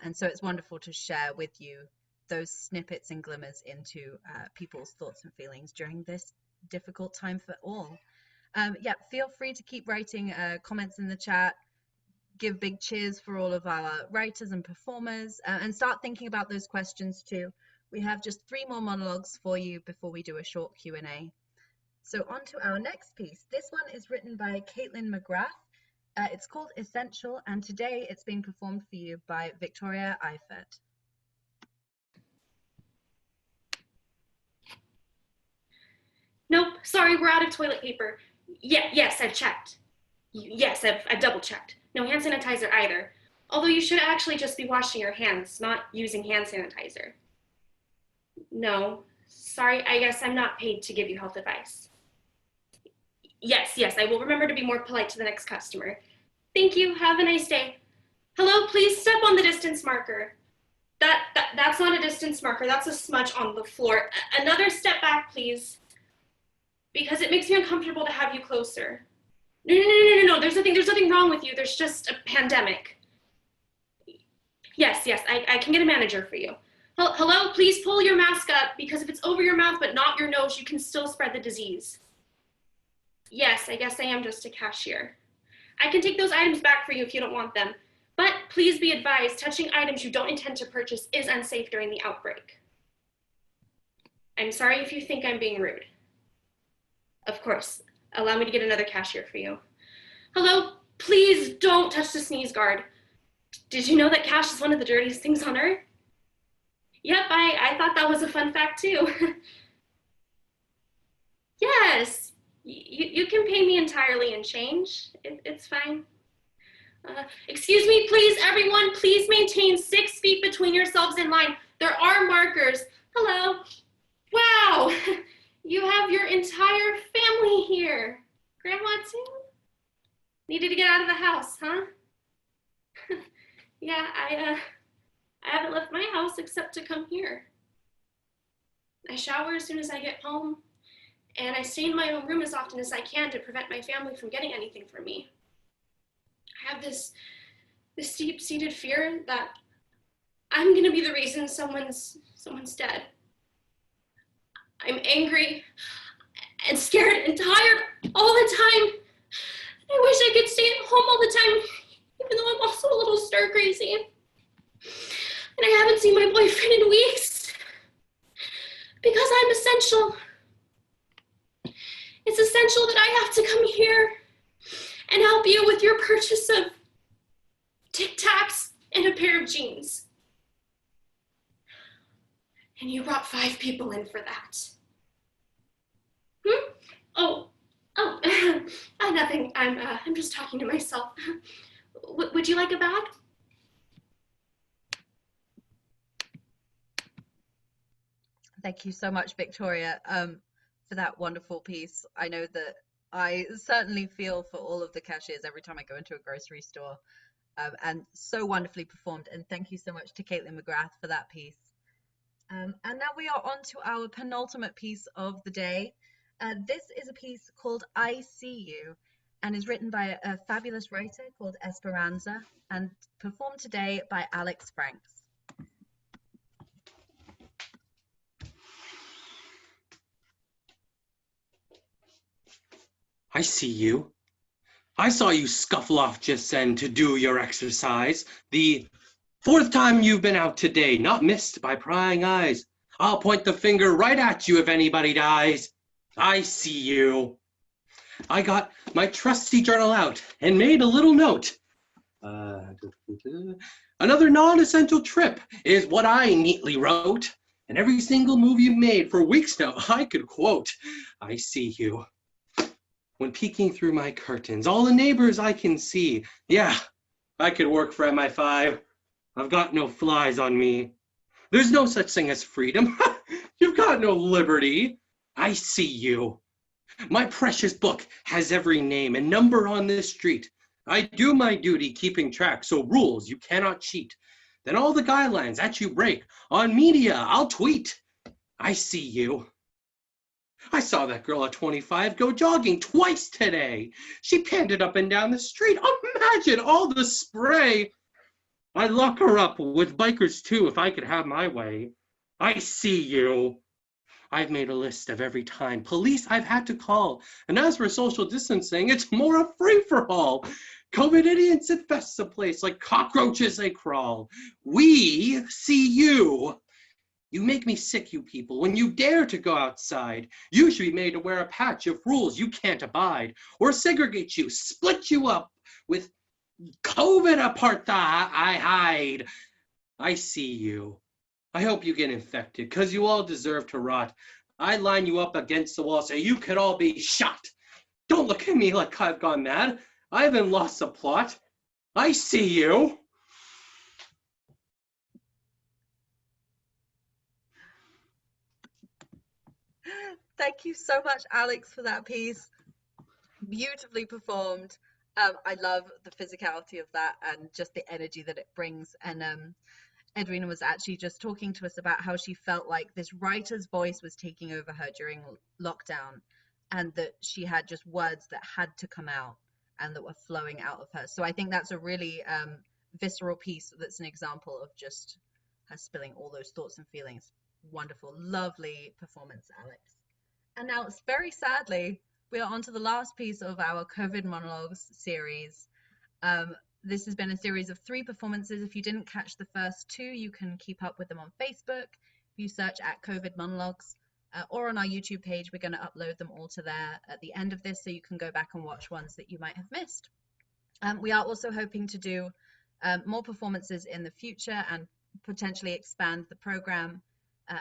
And so it's wonderful to share with you those snippets and glimmers into people's thoughts and feelings during this difficult time for all. Feel free to keep writing comments in the chat, give big cheers for all of our writers and performers, and start thinking about those questions too. We have just 3 more monologues for you before we do a short Q&A. So on to our next piece. This one is written by Caitlin McGrath. It's called Essential, and today it's being performed for you by Victoria Eifert. Nope, sorry, we're out of toilet paper. Yes, I've checked. Yes, I've double checked. No hand sanitizer either. Although you should actually just be washing your hands, not using hand sanitizer. No, sorry, I guess I'm not paid to give you health advice. Yes, I will remember to be more polite to the next customer. Thank you, have a nice day. Hello, please step on the distance marker. That's not a distance marker, that's a smudge on the floor. Another step back, please. Because it makes me uncomfortable to have you closer. No, there's nothing wrong with you, there's just a pandemic. Yes, I can get a manager for you. Hello, please pull your mask up, because if it's over your mouth but not your nose, you can still spread the disease. Yes, I guess I am just a cashier. I can take those items back for you if you don't want them, but please be advised, touching items you don't intend to purchase is unsafe during the outbreak. I'm sorry if you think I'm being rude. Of course, allow me to get another cashier for you. Hello, please don't touch the sneeze guard. Did you know that cash is one of the dirtiest things on earth? Yep, I thought that was a fun fact too. Yes, you can pay me entirely in change. It's fine. Excuse me, please, everyone, please maintain 6 feet between yourselves in line. There are markers. Hello. Wow, you have your entire family here. Grandma too? Needed to get out of the house, huh? Yeah, I haven't left my house except to come here. I shower as soon as I get home, and I stay in my own room as often as I can to prevent my family from getting anything from me. I have this deep-seated fear that I'm gonna be the reason someone's dead. I'm angry and scared and tired all the time. I wish I could stay at home all the time, even though I'm also a little stir crazy. And I haven't seen my boyfriend in weeks because I'm essential. It's essential that I have to come here and help you with your purchase of Tic Tacs and a pair of jeans. And you brought 5 people in for that. Oh, nothing. I'm just talking to myself. Would you like a bag? Thank you so much, Victoria, for that wonderful piece. I know that I certainly feel for all of the cashiers every time I go into a grocery store, and so wonderfully performed. And thank you so much to Caitlin McGrath for that piece. And now we are on to our penultimate piece of the day. This is a piece called I See You, and is written by a fabulous writer called Esperanza, and performed today by Alex Franks. I see you. I saw you scuffle off just then to do your exercise. The 4th time you've been out today, not missed by prying eyes. I'll point the finger right at you if anybody dies. I see you. I got my trusty journal out and made a little note. Another non-essential trip is what I neatly wrote. And every single move you've made for weeks now, I could quote. I see you. When peeking through my curtains, all the neighbors I can see. Yeah, I could work for MI5. I've got no flies on me. There's no such thing as freedom. You've got no liberty. I see you. My precious book has every name and number on this street. I do my duty keeping track, so rules you cannot cheat. Then all the guidelines that you break, on media I'll tweet. I see you. I saw that girl at 25 go jogging twice today. She panted up and down the street. Imagine all the spray. I'd lock her up with bikers too if I could have my way. I see you. I've made a list of every time police I've had to call. And as for social distancing, it's more a free-for-all. COVID idiots infest the place like cockroaches they crawl. We see you. You make me sick, you people, when you dare to go outside. You should be made to wear a patch of rules you can't abide, or segregate you, split you up with COVID apartheid. I see you. I hope you get infected, because you all deserve to rot. I line you up against the wall so you could all be shot. Don't look at me like I've gone mad. I haven't lost the plot. I see you. Thank you so much, Alex, for that piece. Beautifully performed. I love the physicality of that and just the energy that it brings. And Edwina was actually just talking to us about how she felt like this writer's voice was taking over her during lockdown, and that she had just words that had to come out and that were flowing out of her. So I think that's a really visceral piece that's an example of just her spilling all those thoughts and feelings. Wonderful, lovely performance, Alex. And now, very sadly, we are on to the last piece of our COVID Monologues series. This has been a series of 3 performances. If you didn't catch the first 2, you can keep up with them on Facebook. If you search at COVID Monologues, or on our YouTube page, we're going to upload them all to there at the end of this, so you can go back and watch ones that you might have missed. We are also hoping to do more performances in the future and potentially expand the program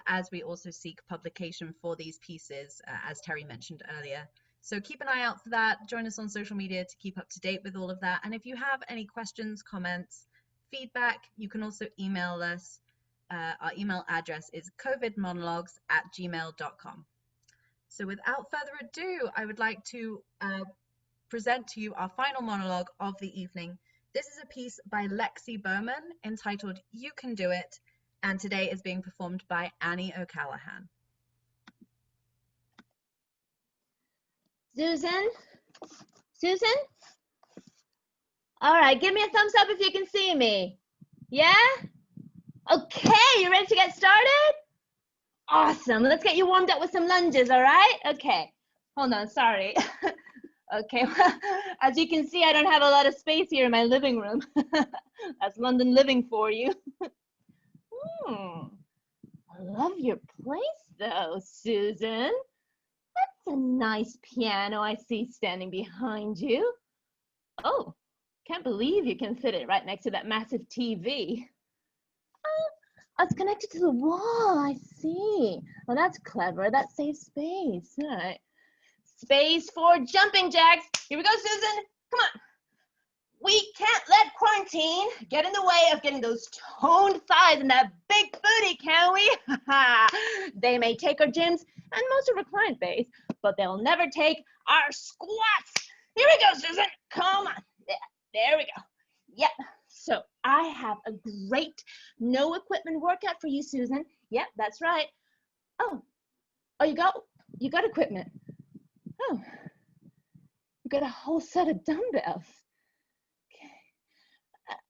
as we also seek publication for these pieces, as Terry mentioned earlier. So keep an eye out for that. Join us on social media to keep up to date with all of that. And if you have any questions, comments, feedback, you can also email us. Our email address is covidmonologues@gmail.com. So without further ado, I would like to present to you our final monologue of the evening. This is a piece by Lexi Bowman entitled You Can Do It, and today is being performed by Annie O'Callahan. Susan? Susan? All right, give me a thumbs up if you can see me. Yeah? Okay, you ready to get started? Awesome, let's get you warmed up with some lunges, all right? Okay, hold on, sorry. Okay, as you can see, I don't have a lot of space here in my living room. That's London living for you. I love your place though, Susan. That's a nice piano I see standing behind you. Oh, can't believe you can fit it right next to that massive TV. Oh, it's connected to the wall, I see. Well, that's clever, that saves space. All right. Space for jumping jacks. Here we go, Susan. Come on. We can't let quarantine get in the way of getting those toned thighs and that big booty, can we? They may take our gyms and most of our client base, but they'll never take our squats. Here we go, Susan. Come on. There we go. Yep. So I have a great no equipment workout for you, Susan. Yep, that's right. Oh, you got equipment. Oh, you got a whole set of dumbbells. Okay.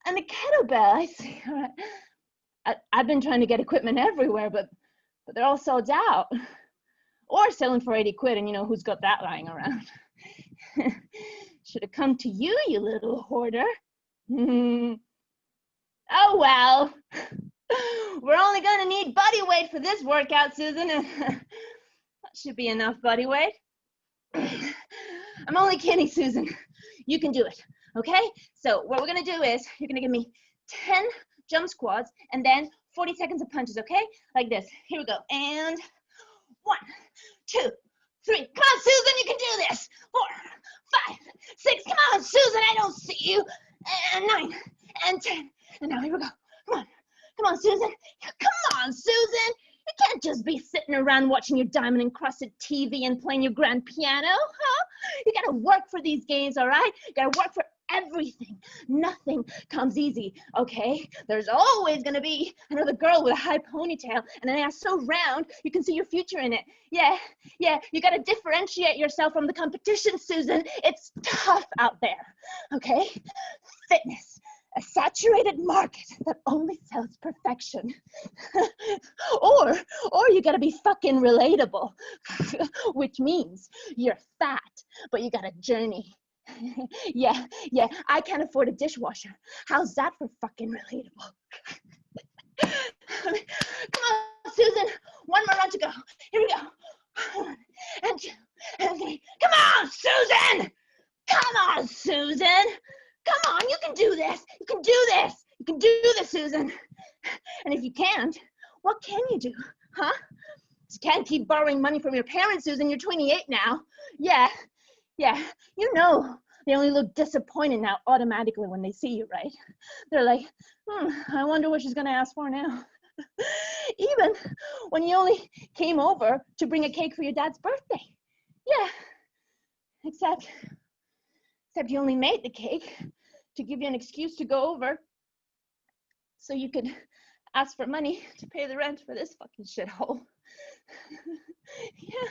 And a kettlebell, I see. All right. I've been trying to get equipment everywhere, but they're all sold out. Or selling for 80 quid, and you know who's got that lying around. Should have come to you, you little hoarder. Oh well. We're only gonna need body weight for this workout, Susan. That should be enough body weight. I'm only kidding, Susan. You can do it, okay? So what we're gonna do is you're gonna give me 10 jump squats and then 40 seconds of punches, okay? Like this. Here we go. And 1, 2, 3. Come on, Susan, you can do this. 4, 5, 6. Come on, Susan, I don't see you. And 9 and 10. And now here we go. Come on, Susan. Come on, Susan. You can't just be sitting around watching your diamond-encrusted TV and playing your grand piano, huh? You gotta work for these games, all right? You gotta work for everything. Nothing comes easy, okay? There's always gonna be another girl with a high ponytail and an ass so round you can see your future in it. Yeah, you gotta differentiate yourself from the competition, Susan. It's tough out there, okay? Fitness. A saturated market that only sells perfection. or you gotta be fucking relatable, which means you're fat, but you got a journey. Yeah, I can't afford a dishwasher. How's that for fucking relatable? Come on, Susan, one more round to go. Here we go. 1 and 2 and 3. Come on, Susan! Come on, Susan! Come on, you can do this. You can do this. You can do this, Susan. And if you can't, what can you do, huh? You can't keep borrowing money from your parents, Susan. You're 28 now. Yeah. You know, they only look disappointed now automatically when they see you, right? They're like, I wonder what she's going to ask for now. Even when you only came over to bring a cake for your dad's birthday. Yeah. Except you only made the cake to give you an excuse to go over so you could ask for money to pay the rent for this fucking shithole. Yeah,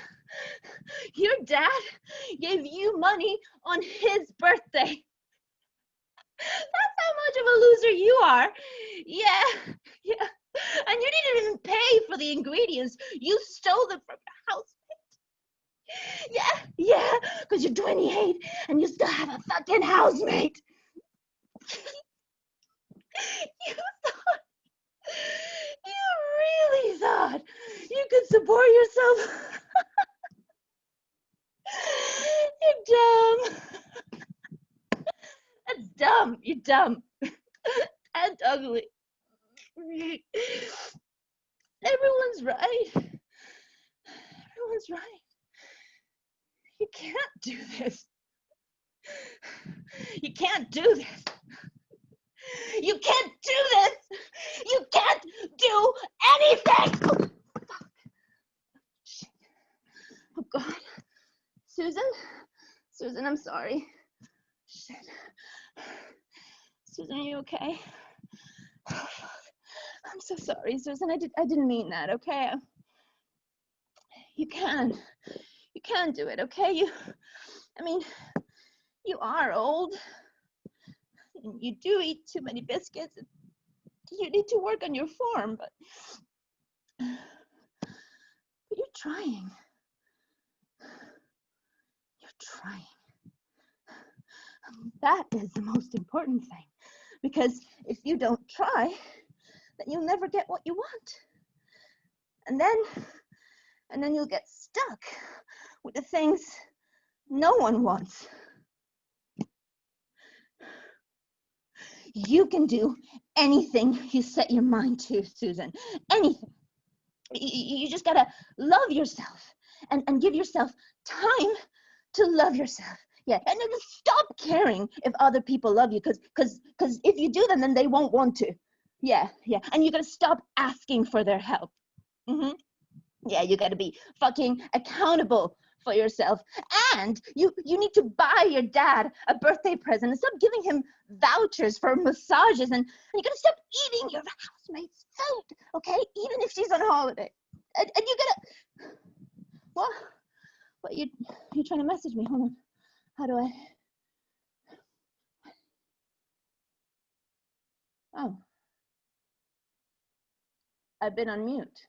your dad gave you money on his birthday. That's how much of a loser you are. Yeah. And you didn't even pay for the ingredients. You stole them from your house. Yeah, because you're 28 and you still have a fucking housemate. You really thought you could support yourself? You're dumb. That's dumb. You're dumb. And ugly. Everyone's right. Everyone's right. You can't do this. You can't do this. You can't do this. You can't do anything. Oh, fuck. Shit. Oh, God. Susan, I'm sorry. Shit. Susan, are you okay? I'm so sorry, Susan. I didn't mean that, okay? You can do it, okay? You are old. And you do eat too many biscuits. You need to work on your form, but you're trying. You're trying. That is the most important thing. Because if you don't try, then you'll never get what you want. And then you'll get stuck with the things no one wants. You can do anything you set your mind to, Susan. Anything. You just gotta love yourself and give yourself time to love yourself. Yeah, and then stop caring if other people love you, because if you do, then they won't want to. Yeah, and you gotta stop asking for their help. Yeah, you gotta be fucking accountable for yourself. And you need to buy your dad a birthday present and stop giving him vouchers for massages, and you gotta stop eating your housemate's food, okay? Even if she's on holiday. And you gotta... What, you trying to message me? Hold on. How do I... Oh. I've been on mute.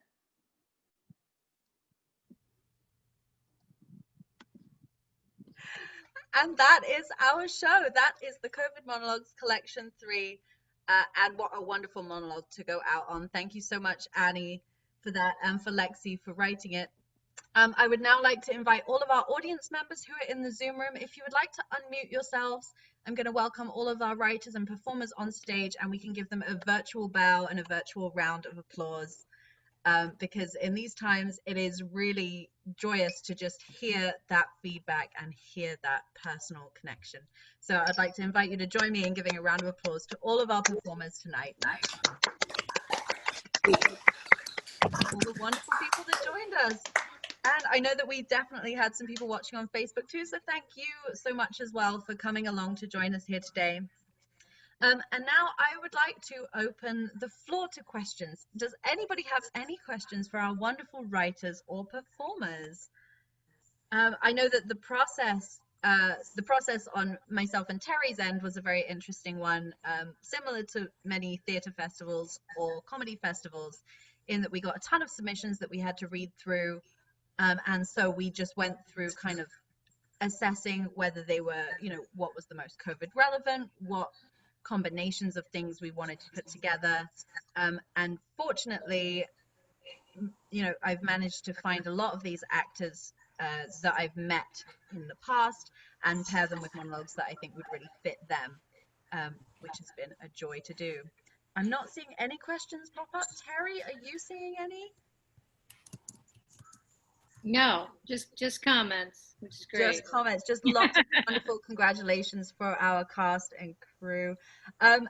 And that is our show. That is the COVID Monologues Collection 3. And what a wonderful monologue to go out on. Thank you so much, Annie, for that, and for Lexi for writing it. I would now like to invite all of our audience members who are in the Zoom room. If you would like to unmute yourselves, I'm going to welcome all of our writers and performers on stage, and we can give them a virtual bow and a virtual round of applause. Because in these times, it is really joyous to just hear that feedback and hear that personal connection. So I'd like to invite you to join me in giving a round of applause to all of our performers tonight. All the wonderful people that joined us. And I know that we definitely had some people watching on Facebook too, so thank you so much as well for coming along to join us here today. And now I would like to open the floor to questions. Does anybody have any questions for our wonderful writers or performers? I know that the process on myself and Terry's end was a very interesting one, similar to many theatre festivals or comedy festivals, in that we got a ton of submissions that we had to read through. And so we just went through kind of assessing whether they were, what was the most COVID relevant, what combinations of things we wanted to put together. And fortunately, I've managed to find a lot of these actors that I've met in the past and pair them with monologues that I think would really fit them, which has been a joy to do. I'm not seeing any questions pop up. Terry, are you seeing any? No, just comments, which is great. Just comments, just lots of wonderful congratulations for our cast and crew. In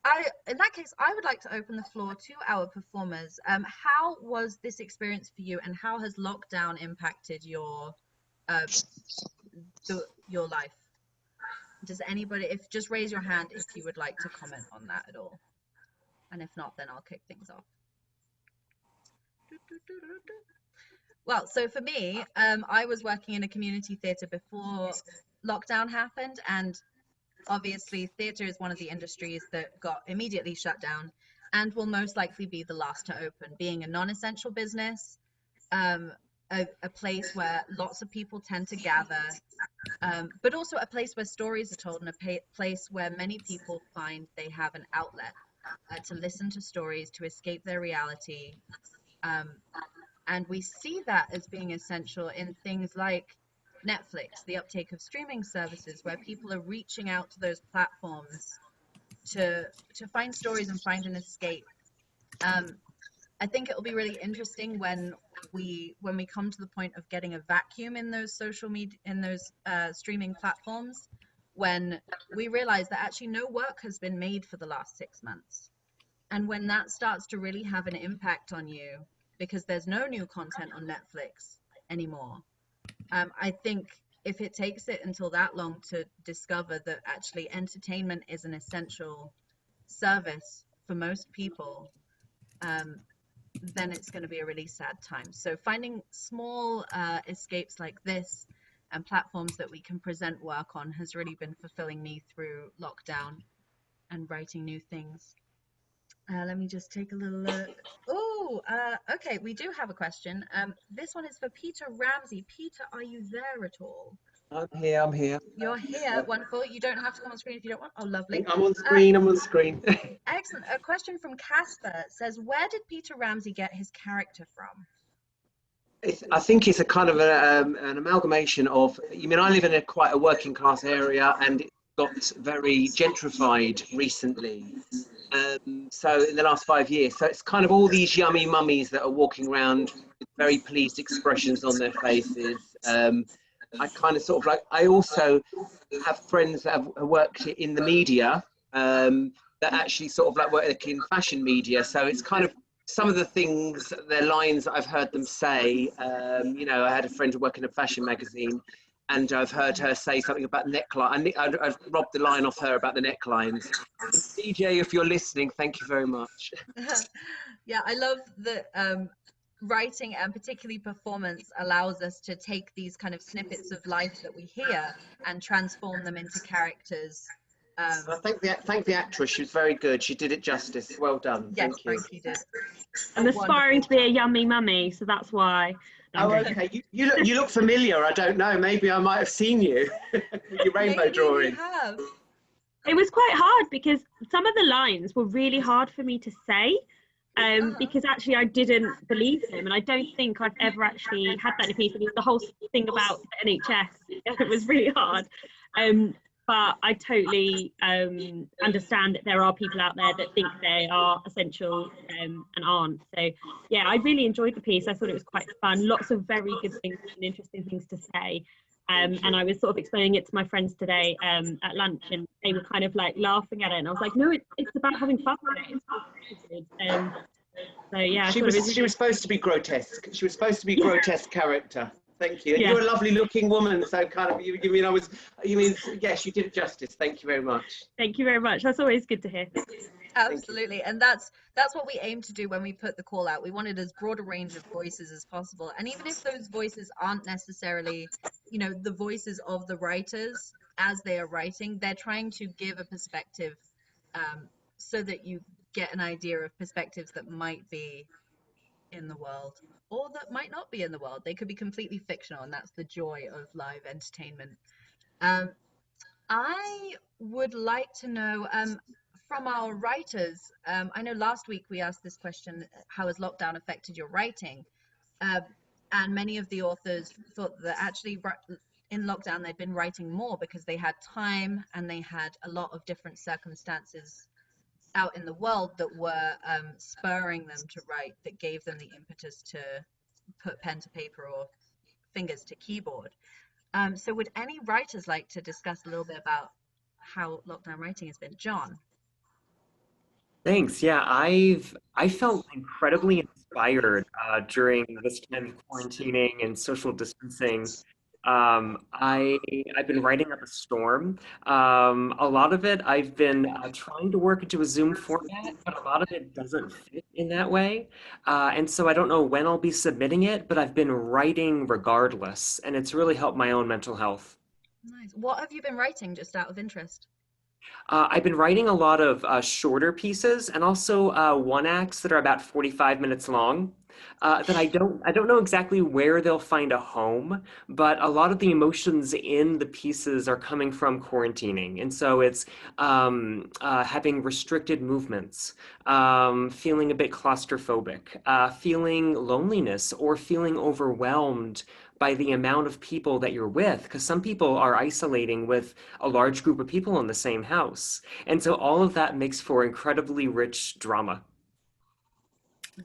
that case, I would like to open the floor to our performers. How was this experience for you, and how has lockdown impacted your life? Does anybody, just raise your hand if you would like to comment on that at all, and if not, then I'll kick things off. Well, so for me, I was working in a community theatre before lockdown happened, and obviously theatre is one of the industries that got immediately shut down and will most likely be the last to open, being a non-essential business, a place where lots of people tend to gather, but also a place where stories are told, and a place where many people find they have an outlet to listen to stories, to escape their reality. And we see that as being essential in things like Netflix, the uptake of streaming services, where people are reaching out to those platforms to find stories and find an escape. I think it'll be really interesting when we come to the point of getting a vacuum in those social media, in those streaming platforms, when we realize that actually no work has been made for the last 6 months. And when that starts to really have an impact on you, because there's no new content on Netflix anymore, I think if it takes it until that long to discover that actually entertainment is an essential service for most people, then it's going to be a really sad time. So finding small escapes like this and platforms that we can present work on has really been fulfilling me through lockdown and writing new things. Let me just take a little look. Oh, okay, we do have a question. This one is for Peter Ramsay. Peter, are you there at all? I'm here, I'm here. You're here, wonderful. You don't have to come on screen if you don't want. Oh, lovely. I'm on screen, I'm on screen. Excellent. A question from Casper says, where did Peter Ramsay get his character from? I think it's a kind of an amalgamation of, you mean, I live in quite a working class area and it got very gentrified recently. So in the last 5 years, so it's kind of all these yummy mummies that are walking around with very pleased expressions on their faces. I kind of sort of like, I also have friends that have worked in the media that actually sort of like work in fashion media. So it's kind of some of the things, their lines that I've heard them say. You know, I had a friend who worked in a fashion magazine and I've heard her say something about neckline. I've robbed the line off her about the necklines. DJ, if you're listening, thank you very much. Yeah, I love that writing and particularly performance allows us to take these kind of snippets of life that we hear and transform them into characters. Thank the actress. She was very good. She did it justice. Well done. Yes, Thank you. Frankie did. I'm aspiring to be a yummy mummy, so that's why. Oh, okay. You look familiar. I don't know. Maybe I might have seen you with your rainbow Maybe drawing. we have. It was quite hard because some of the lines were really hard for me to say. Because actually I didn't believe him, and I don't think I've ever actually had that in a piece. I mean, the whole thing about the NHS, it was really hard. But I totally understand that there are people out there that think they are essential and aren't. So yeah, I really enjoyed the piece. I thought it was quite fun. Lots of very good things and interesting things to say. And I was sort of explaining it to my friends today at lunch, and they were kind of like laughing at it. And I was like, no, it's about having fun with it. It's so yeah, She was supposed to be grotesque. She was supposed to be grotesque character. Thank you. And Yeah. you're a lovely looking woman, so kind of you mean yes, you did it justice. Thank you very much. Thank you very much. That's always good to hear. Absolutely, and that's what we aim to do when we put the call out. We wanted as broad a range of voices as possible, and even if those voices aren't necessarily, you know, the voices of the writers as they are writing, they're trying to give a perspective, so that you get an idea of perspectives that might be in the world or that might not be in the world. They could be completely fictional, and that's the joy of live entertainment. I would like to know from our writers, I know last week we asked this question, how has lockdown affected your writing? And many of the authors thought that actually in lockdown they'd been writing more because they had time and they had a lot of different circumstances out in the world that were spurring them to write, that gave them the impetus to put pen to paper or fingers to keyboard. So would any writers like to discuss a little bit about how lockdown writing has been? John? Thanks. Yeah, I felt incredibly inspired during this time of quarantining and social distancing. I've been writing up a storm. A lot of it I've been trying to work into a Zoom format, but a lot of it doesn't fit in that way. And so I don't know when I'll be submitting it, but I've been writing regardless, and it's really helped my own mental health. Nice. What have you been writing, just out of interest? I've been writing a lot of shorter pieces and also one acts that are about 45 minutes long. That I don't know exactly where they'll find a home, but a lot of the emotions in the pieces are coming from quarantining, and so it's having restricted movements, feeling a bit claustrophobic, feeling loneliness, or feeling overwhelmed by the amount of people that you're with, because some people are isolating with a large group of people in the same house, and so all of that makes for incredibly rich drama.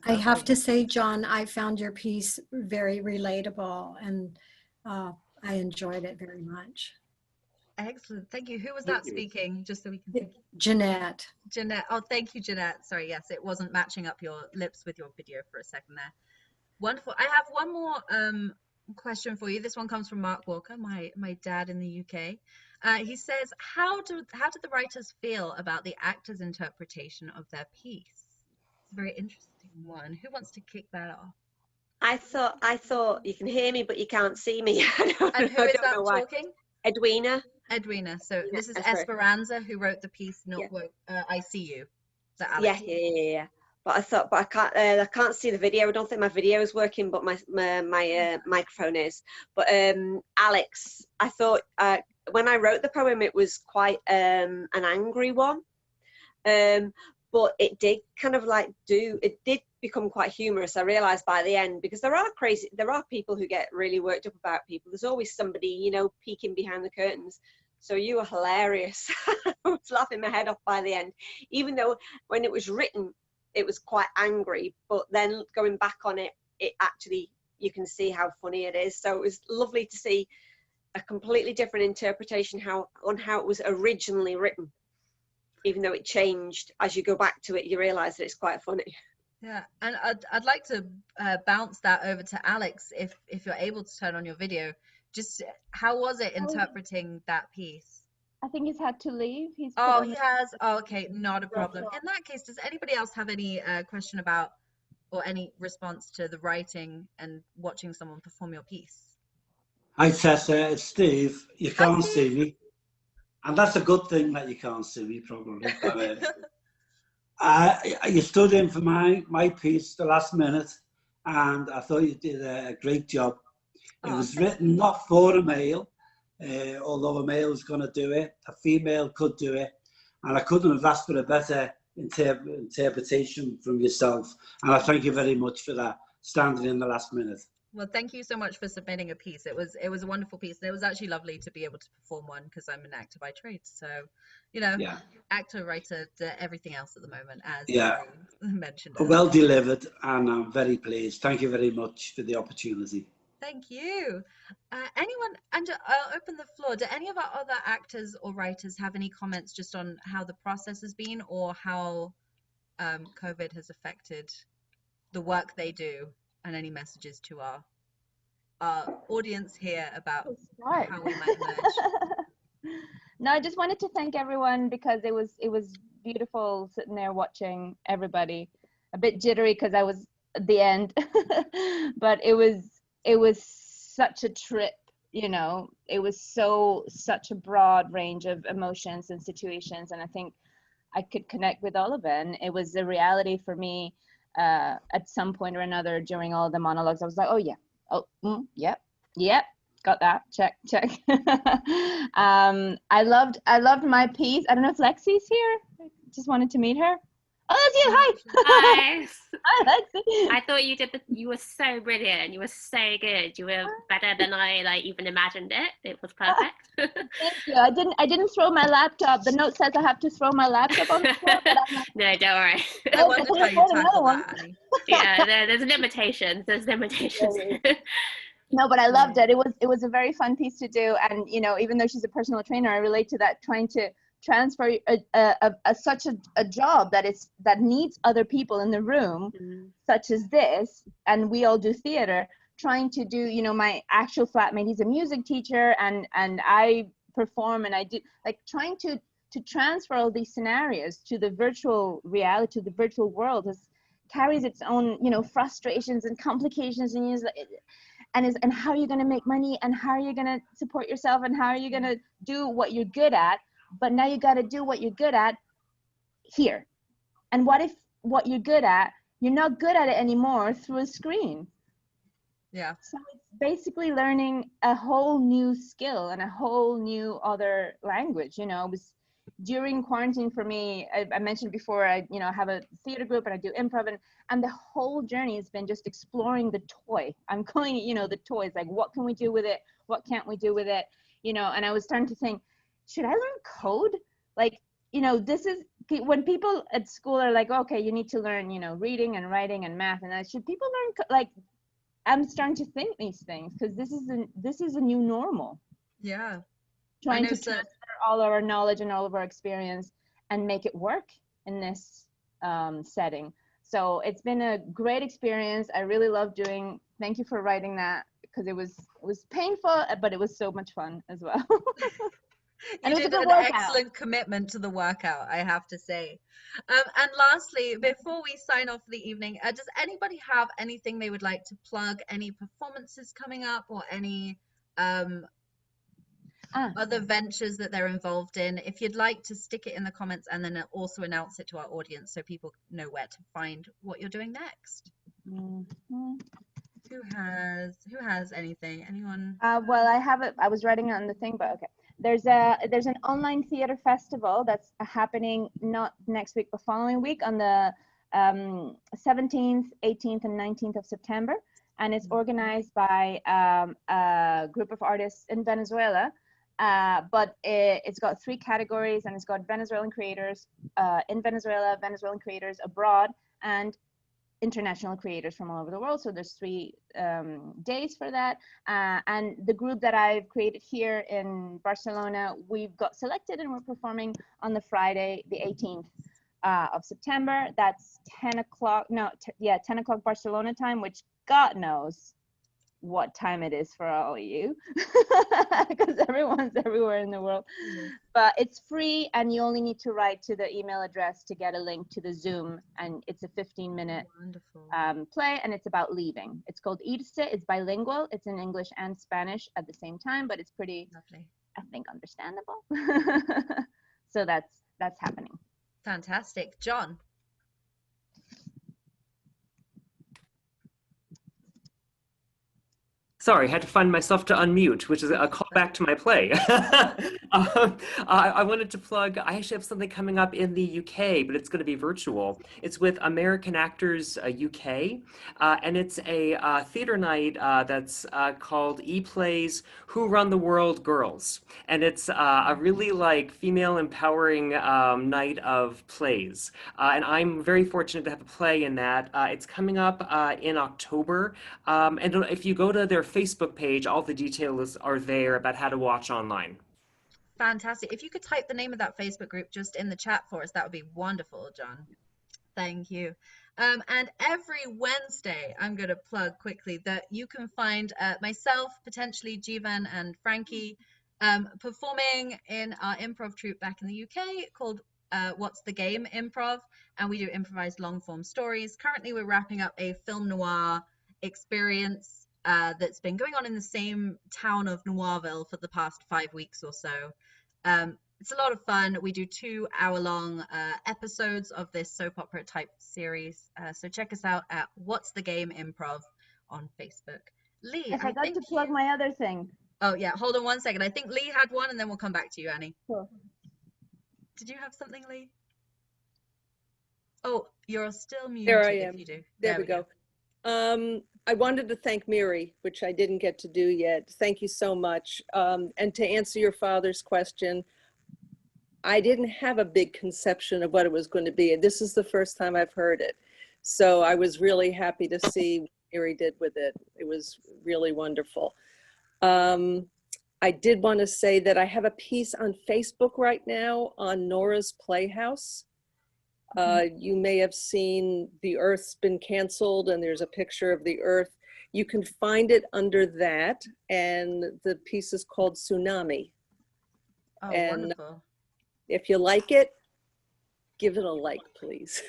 I have to say, John, I found your piece very relatable, and I enjoyed it very much. Excellent. Thank you. Who was Thank that you. speaking? Just so we can see. Jeanette. Jeanette. Oh, thank you, Jeanette. Sorry, yes, it wasn't matching up your lips with your video for a second there. Wonderful. I have one more question for you. This one comes from Mark Walker, my dad in the UK. He says, how did the writers feel about the actors' interpretation of their piece? It's a very interesting one. Who wants to kick that off? I thought you can hear me, but you can't see me. And who is that talking? Edwina. Edwina. So this is that's right. Esperanza, who wrote the piece. I See You. That Alex. Yeah. But I can't see the video. I don't think my video is working, but my microphone is. But Alex, I thought when I wrote the poem, it was quite an angry one. But it did kind of it did become quite humorous. I realized by the end, because there are people who get really worked up about people. There's always somebody, peeking behind the curtains. So you were hilarious. I was laughing my head off by the end, even though when it was written, it was quite angry. But then going back on it, actually, you can see how funny it is. So it was lovely to see a completely different interpretation on how it was originally written. Even though it changed, as you go back to it, you realize that it's quite funny. Yeah, and I'd like to bounce that over to Alex, if you're able to turn on your video. Just how was it interpreting that piece? I think he's had to leave. He has. Oh, okay, not a problem. In that case, does anybody else have any question about or any response to the writing and watching someone perform your piece? Hi Tessa, it's Steve. You can't see me. And that's a good thing that you can't see me, probably. You stood in for my piece the last minute, and I thought you did a great job. It was written not for a male, although a male was going to do it. A female could do it, and I couldn't have asked for a better interpretation from yourself. And I thank you very much for that, standing in the last minute. Well, thank you so much for submitting a piece. It was a wonderful piece. It was actually lovely to be able to perform one, because I'm an actor by trade. So, actor, writer, everything else at the moment, as you mentioned. Well delivered, and I'm very pleased. Thank you very much for the opportunity. Thank you. Anyone, and I'll open the floor. Do any of our other actors or writers have any comments just on how the process has been, or how COVID has affected the work they do? And any messages to our audience here about how we might merge? No, I just wanted to thank everyone, because it was beautiful sitting there watching everybody. A bit jittery because I was at the end, but it was such a trip. It was such a broad range of emotions and situations, and I think I could connect with all of it. And it was a reality for me. At some point or another during all the monologues, I was like, yep, got that, check. I loved my piece. I don't know if Lexi's here. Just wanted to meet her. Oh, that's you. Hi. Hi, Lexi. I thought you were so brilliant. You were so good. You were better than I even imagined it. It was perfect. Thank you. I didn't throw my laptop. The note says I have to throw my laptop on the floor. No, don't worry. I wondered how you tackled that, Annie. Yeah, there's limitations. No, but I loved it. It was a very fun piece to do, and even though she's a personal trainer, I relate to that, trying to transfer such a job that needs other people in the room, such as this, and we all do theater, trying to do, my actual flatmate, he's a music teacher, and I perform, and I do, trying to transfer all these scenarios to the virtual reality, to the virtual world, carries its own, frustrations and complications, and how are you going to make money, and how are you going to support yourself, and how are you going to do what you're good at? But now you got to do what you're good at here. And what if what you're good at, you're not good at it anymore through a screen? Yeah. So it's basically learning a whole new skill and a whole new other language. It was during quarantine for me. I mentioned before, I have a theater group and I do improv, and the whole journey has been just exploring the toy. I'm calling it, the toys. Like, what can we do with it? What can't we do with it? And I was starting to think, should I learn code? you know, this is when people at school are like, okay, you need to learn, you know, reading and writing and math, and that should people learn, like, I'm starting to think these things because this is a new normal. Yeah. Trying to transfer all of our knowledge and all of our experience and make it work in this setting. So it's been a great experience. I really love doing. Thank you for writing that, because it was painful, but it was so much fun as well. And You it was a did good an workout. excellent commitment to the workout, I have to say. And lastly, before we sign off for the evening, does anybody have anything they would like to plug? Any performances coming up, or any other ventures that they're involved in? If you'd like to stick it in the comments and then also announce it to our audience so people know where to find what you're doing next. Mm-hmm. Who has anything? Anyone? Well, I have it. I was writing it on the thing, but okay. There's an online theater festival that's happening not next week, but following week on the 17th, 18th, and 19th of September, and it's organized by a group of artists in Venezuela. But it's got 3 categories, and it's got Venezuelan creators in Venezuela, Venezuelan creators abroad, and international creators from all over the world. So there's 3 days for that. And the group that I've created here in Barcelona, we've got selected and we're performing on the Friday, the 18th of September. That's 10 o'clock, 10 o'clock Barcelona time, which God knows what time it is for all of you, because everyone's everywhere in the world. But it's free, and you only need to write to the email address to get a link to the Zoom, and it's a 15-minute play, and it's about leaving. It's called Irse. It's bilingual. It's in English and Spanish at the same time, but it's pretty, lovely, I think, understandable. So that's happening. Fantastic. John? Sorry, I had to find myself to unmute, which is a callback to my play. I wanted to plug, I actually have something coming up in the UK, but it's going to be virtual. It's with American Actors UK, and it's a theater night that's called E-Plays Who Run the World Girls. And it's a really like female empowering night of plays. And I'm very fortunate to have a play in that. It's coming up in October. And if you go to their Facebook page, all the details are there about how to watch online. Fantastic. If you could type the name of that Facebook group just in the chat for us, that would be wonderful, John. Thank you. And every Wednesday, I'm going to plug quickly that you can find myself, potentially Jivan and Frankie, performing in our improv troupe back in the UK called What's the Game Improv, and we do improvised long form stories. Currently, we're wrapping up a film noir experience that's been going on in the same town of Noirville for the past 5 weeks or so. It's a lot of fun. We do 2-hour-long episodes of this soap opera type series. So check us out at What's the Game Improv on Facebook. Lee, I forgot to plug my other thing. Oh yeah, hold on one second. I think Lee had one, and then we'll come back to you, Annie. Sure. Did you have something, Lee? Oh, you're still muted. There I am. If you do. There we go. I wanted to thank Miri, which I didn't get to do yet. Thank you so much. And to answer your father's question, I didn't have a big conception of what it was going to be. And this is the first time I've heard it. So I was really happy to see what Miri did with it. It was really wonderful. I did want to say that I have a piece on Facebook right now on Nora's Playhouse. You may have seen The Earth's been canceled, and there's a picture of the Earth. You can find it under that, and the piece is called Tsunami. Oh, and wonderful. If you like it, give it a like, please.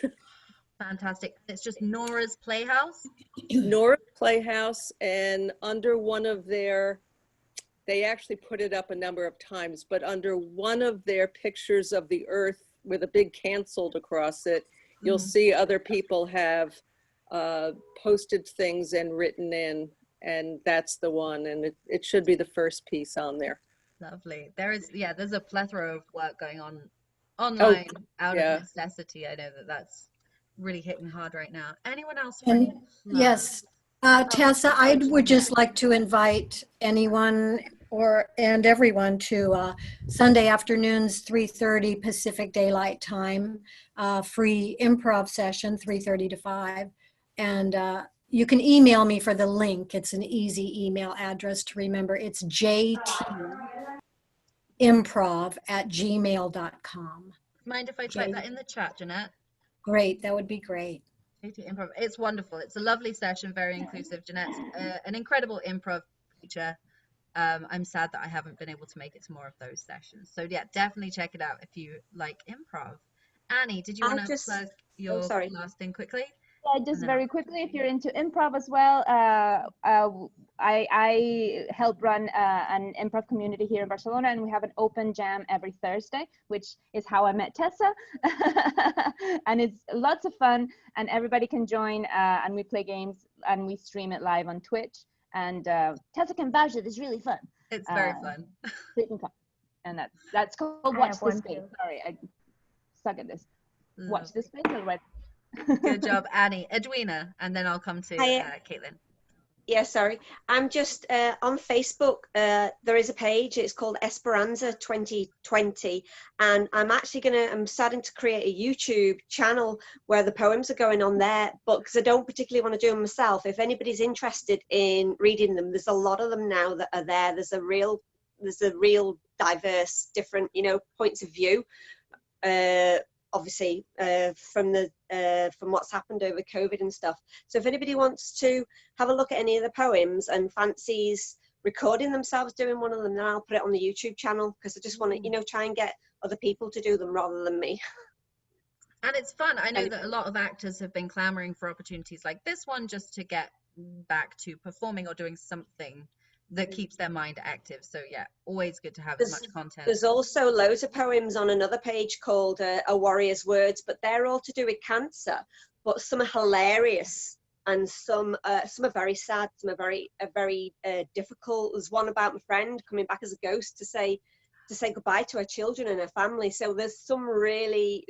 Fantastic. It's just Nora's Playhouse? Nora's Playhouse, and under one of their, they actually put it up a number of times, but under one of their pictures of the Earth with a big canceled across it, you'll see other people have posted things and written in, and that's the one, and it should be the first piece on there. Lovely. There's a plethora of work going on online out of necessity. I know that's really hitting hard right now. Anyone else? Yes, Tessa, I would just like to invite anyone and everyone to Sunday afternoons, 3:30 Pacific Daylight Time, free improv session, 3:30 to 5. And you can email me for the link. It's an easy email address to remember. It's jtimprov@gmail.com. Mind if I type that in the chat, Jeanette? Great, that would be great. Improv. It's wonderful. It's a lovely session, very inclusive. Jeanette's an incredible improv teacher. I'm sad that I haven't been able to make it to more of those sessions. So yeah, definitely check it out if you like improv. Annie, did you want to plug your last thing quickly? Yeah, just very quickly, if you're into improv as well, I help run an improv community here in Barcelona, and we have an open jam every Thursday, which is how I met Tessa. And it's lots of fun, and everybody can join, and we play games, and we stream it live on Twitch. And Tessa can vouch that it's really fun. It's very fun. And that's called Watch This Space. Sorry, I suck at this. Watch This Space or what? Good job, Annie. Edwina, and then I'll come to Caitlin. Yeah, sorry. I'm just on Facebook. There is a page. It's called Esperanza 2020, and I'm starting to create a YouTube channel where the poems are going on there. But because I don't particularly want to do them myself, if anybody's interested in reading them, there's a lot of them now that are there. There's a real diverse, different, points of view. Obviously, from what's happened over COVID and stuff. So if anybody wants to have a look at any of the poems and fancies recording themselves doing one of them, then I'll put it on the YouTube channel, because I just want to, try and get other people to do them rather than me. And it's fun. I know that a lot of actors have been clamoring for opportunities like this one just to get back to performing or doing something that keeps their mind active. So yeah, always good to have as much content. There's also loads of poems on another page called A Warrior's Words, but they're all to do with cancer, but some are hilarious and some are very sad, some are very difficult. There's one about my friend coming back as a ghost to say goodbye to her children and her family. So there's some really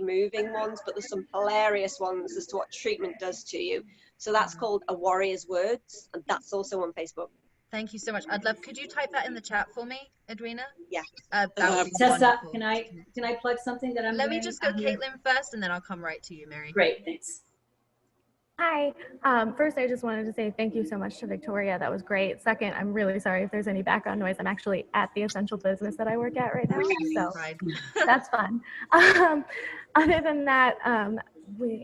moving ones, but there's some hilarious ones as to what treatment does to you. So that's called A Warrior's Words, and that's also on Facebook. Thank you so much. Could you type that in the chat for me, Edwina? Yeah. Tessa, can I plug something that I'm Let doing? me just go Caitlin first, and then I'll come right to you, Mary. Great, thanks. Hi. First, I just wanted to say thank you so much to Victoria. That was great. Second, I'm really sorry if there's any background noise. I'm actually at the essential business that I work at right now, so that's fun. Other than that,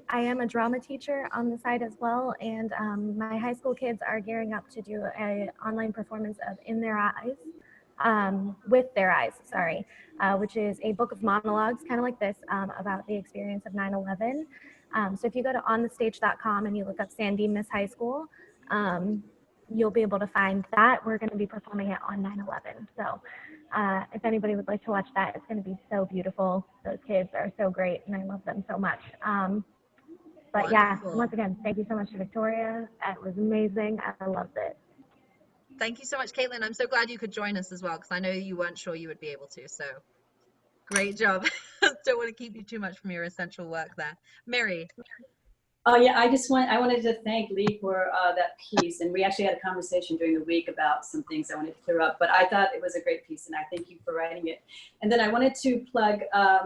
I am a drama teacher on the side as well, and my high school kids are gearing up to do an online performance of In Their Eyes, With Their Eyes, sorry, which is a book of monologues, kind of like this, about the experience of 9/11. So if you go to onthestage.com and you look up Sandy Miss High School, you'll be able to find that. We're going to be performing it on 9/11. So if anybody would like to watch that, it's going to be so beautiful. Those kids are so great, and I love them so much. But yeah, once again, thank you so much to Victoria. It was amazing. I loved it. Thank you so much, Caitlin. I'm so glad you could join us as well, because I know you weren't sure you would be able to. So great job. Don't want to keep you too much from your essential work there. Mary. Oh yeah, I wanted to thank Lee for that piece, and we actually had a conversation during the week about some things I wanted to clear up, but I thought it was a great piece, and I thank you for writing it. And then I wanted to plug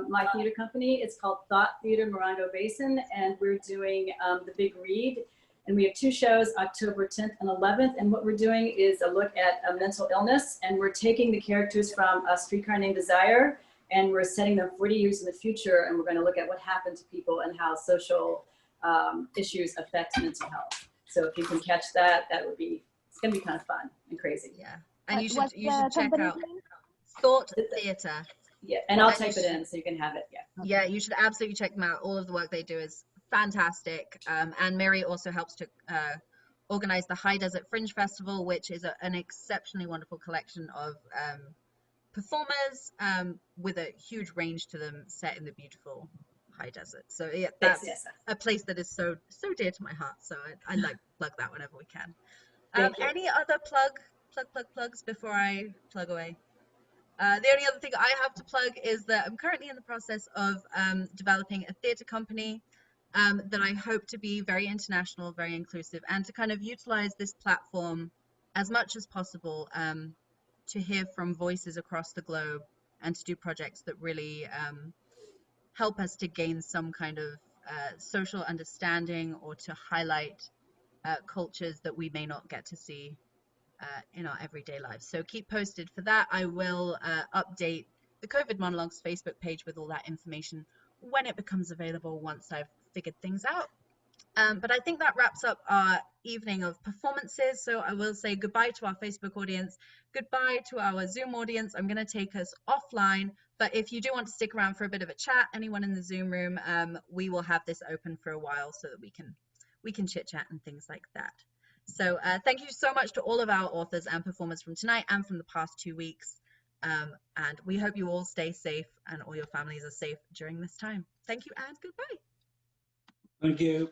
my theater company. It's called Thought Theater Morongo Basin, and we're doing The Big Read, and we have 2 shows, October 10th and 11th, and what we're doing is a look at mental illness, and we're taking the characters from A Streetcar Named Desire, and we're setting them 40 years in the future, and we're going to look at what happened to people and how social issues affect mental health. So if you can catch that, it's going to be kind of fun and crazy. Yeah, and you should check out Thought Theater. Yeah, and I'll type it in so you can have it. Yeah. Yeah, you should absolutely check them out. All of the work they do is fantastic. And Mary also helps to organize the High Desert Fringe Festival, which is an exceptionally wonderful collection of performers with a huge range to them, set in the beautiful high desert. So yeah, that's a place that is so dear to my heart. So I like plug that whenever we can. Any other plugs before I plug away? The only other thing I have to plug is that I'm currently in the process of developing a theatre company that I hope to be very international, very inclusive, and to kind of utilize this platform as much as possible to hear from voices across the globe and to do projects that really help us to gain some kind of social understanding or to highlight cultures that we may not get to see in our everyday lives. So keep posted for that. I will update the COVID Monologues Facebook page with all that information when it becomes available once I've figured things out. But I think that wraps up our evening of performances. So I will say goodbye to our Facebook audience, goodbye to our Zoom audience. I'm going to take us offline, but if you do want to stick around for a bit of a chat, anyone in the Zoom room, we will have this open for a while so that we can chit chat and things like that. So thank you so much to all of our authors and performers from tonight and from the past 2 weeks. And we hope you all stay safe and all your families are safe during this time. Thank you and goodbye. Thank you.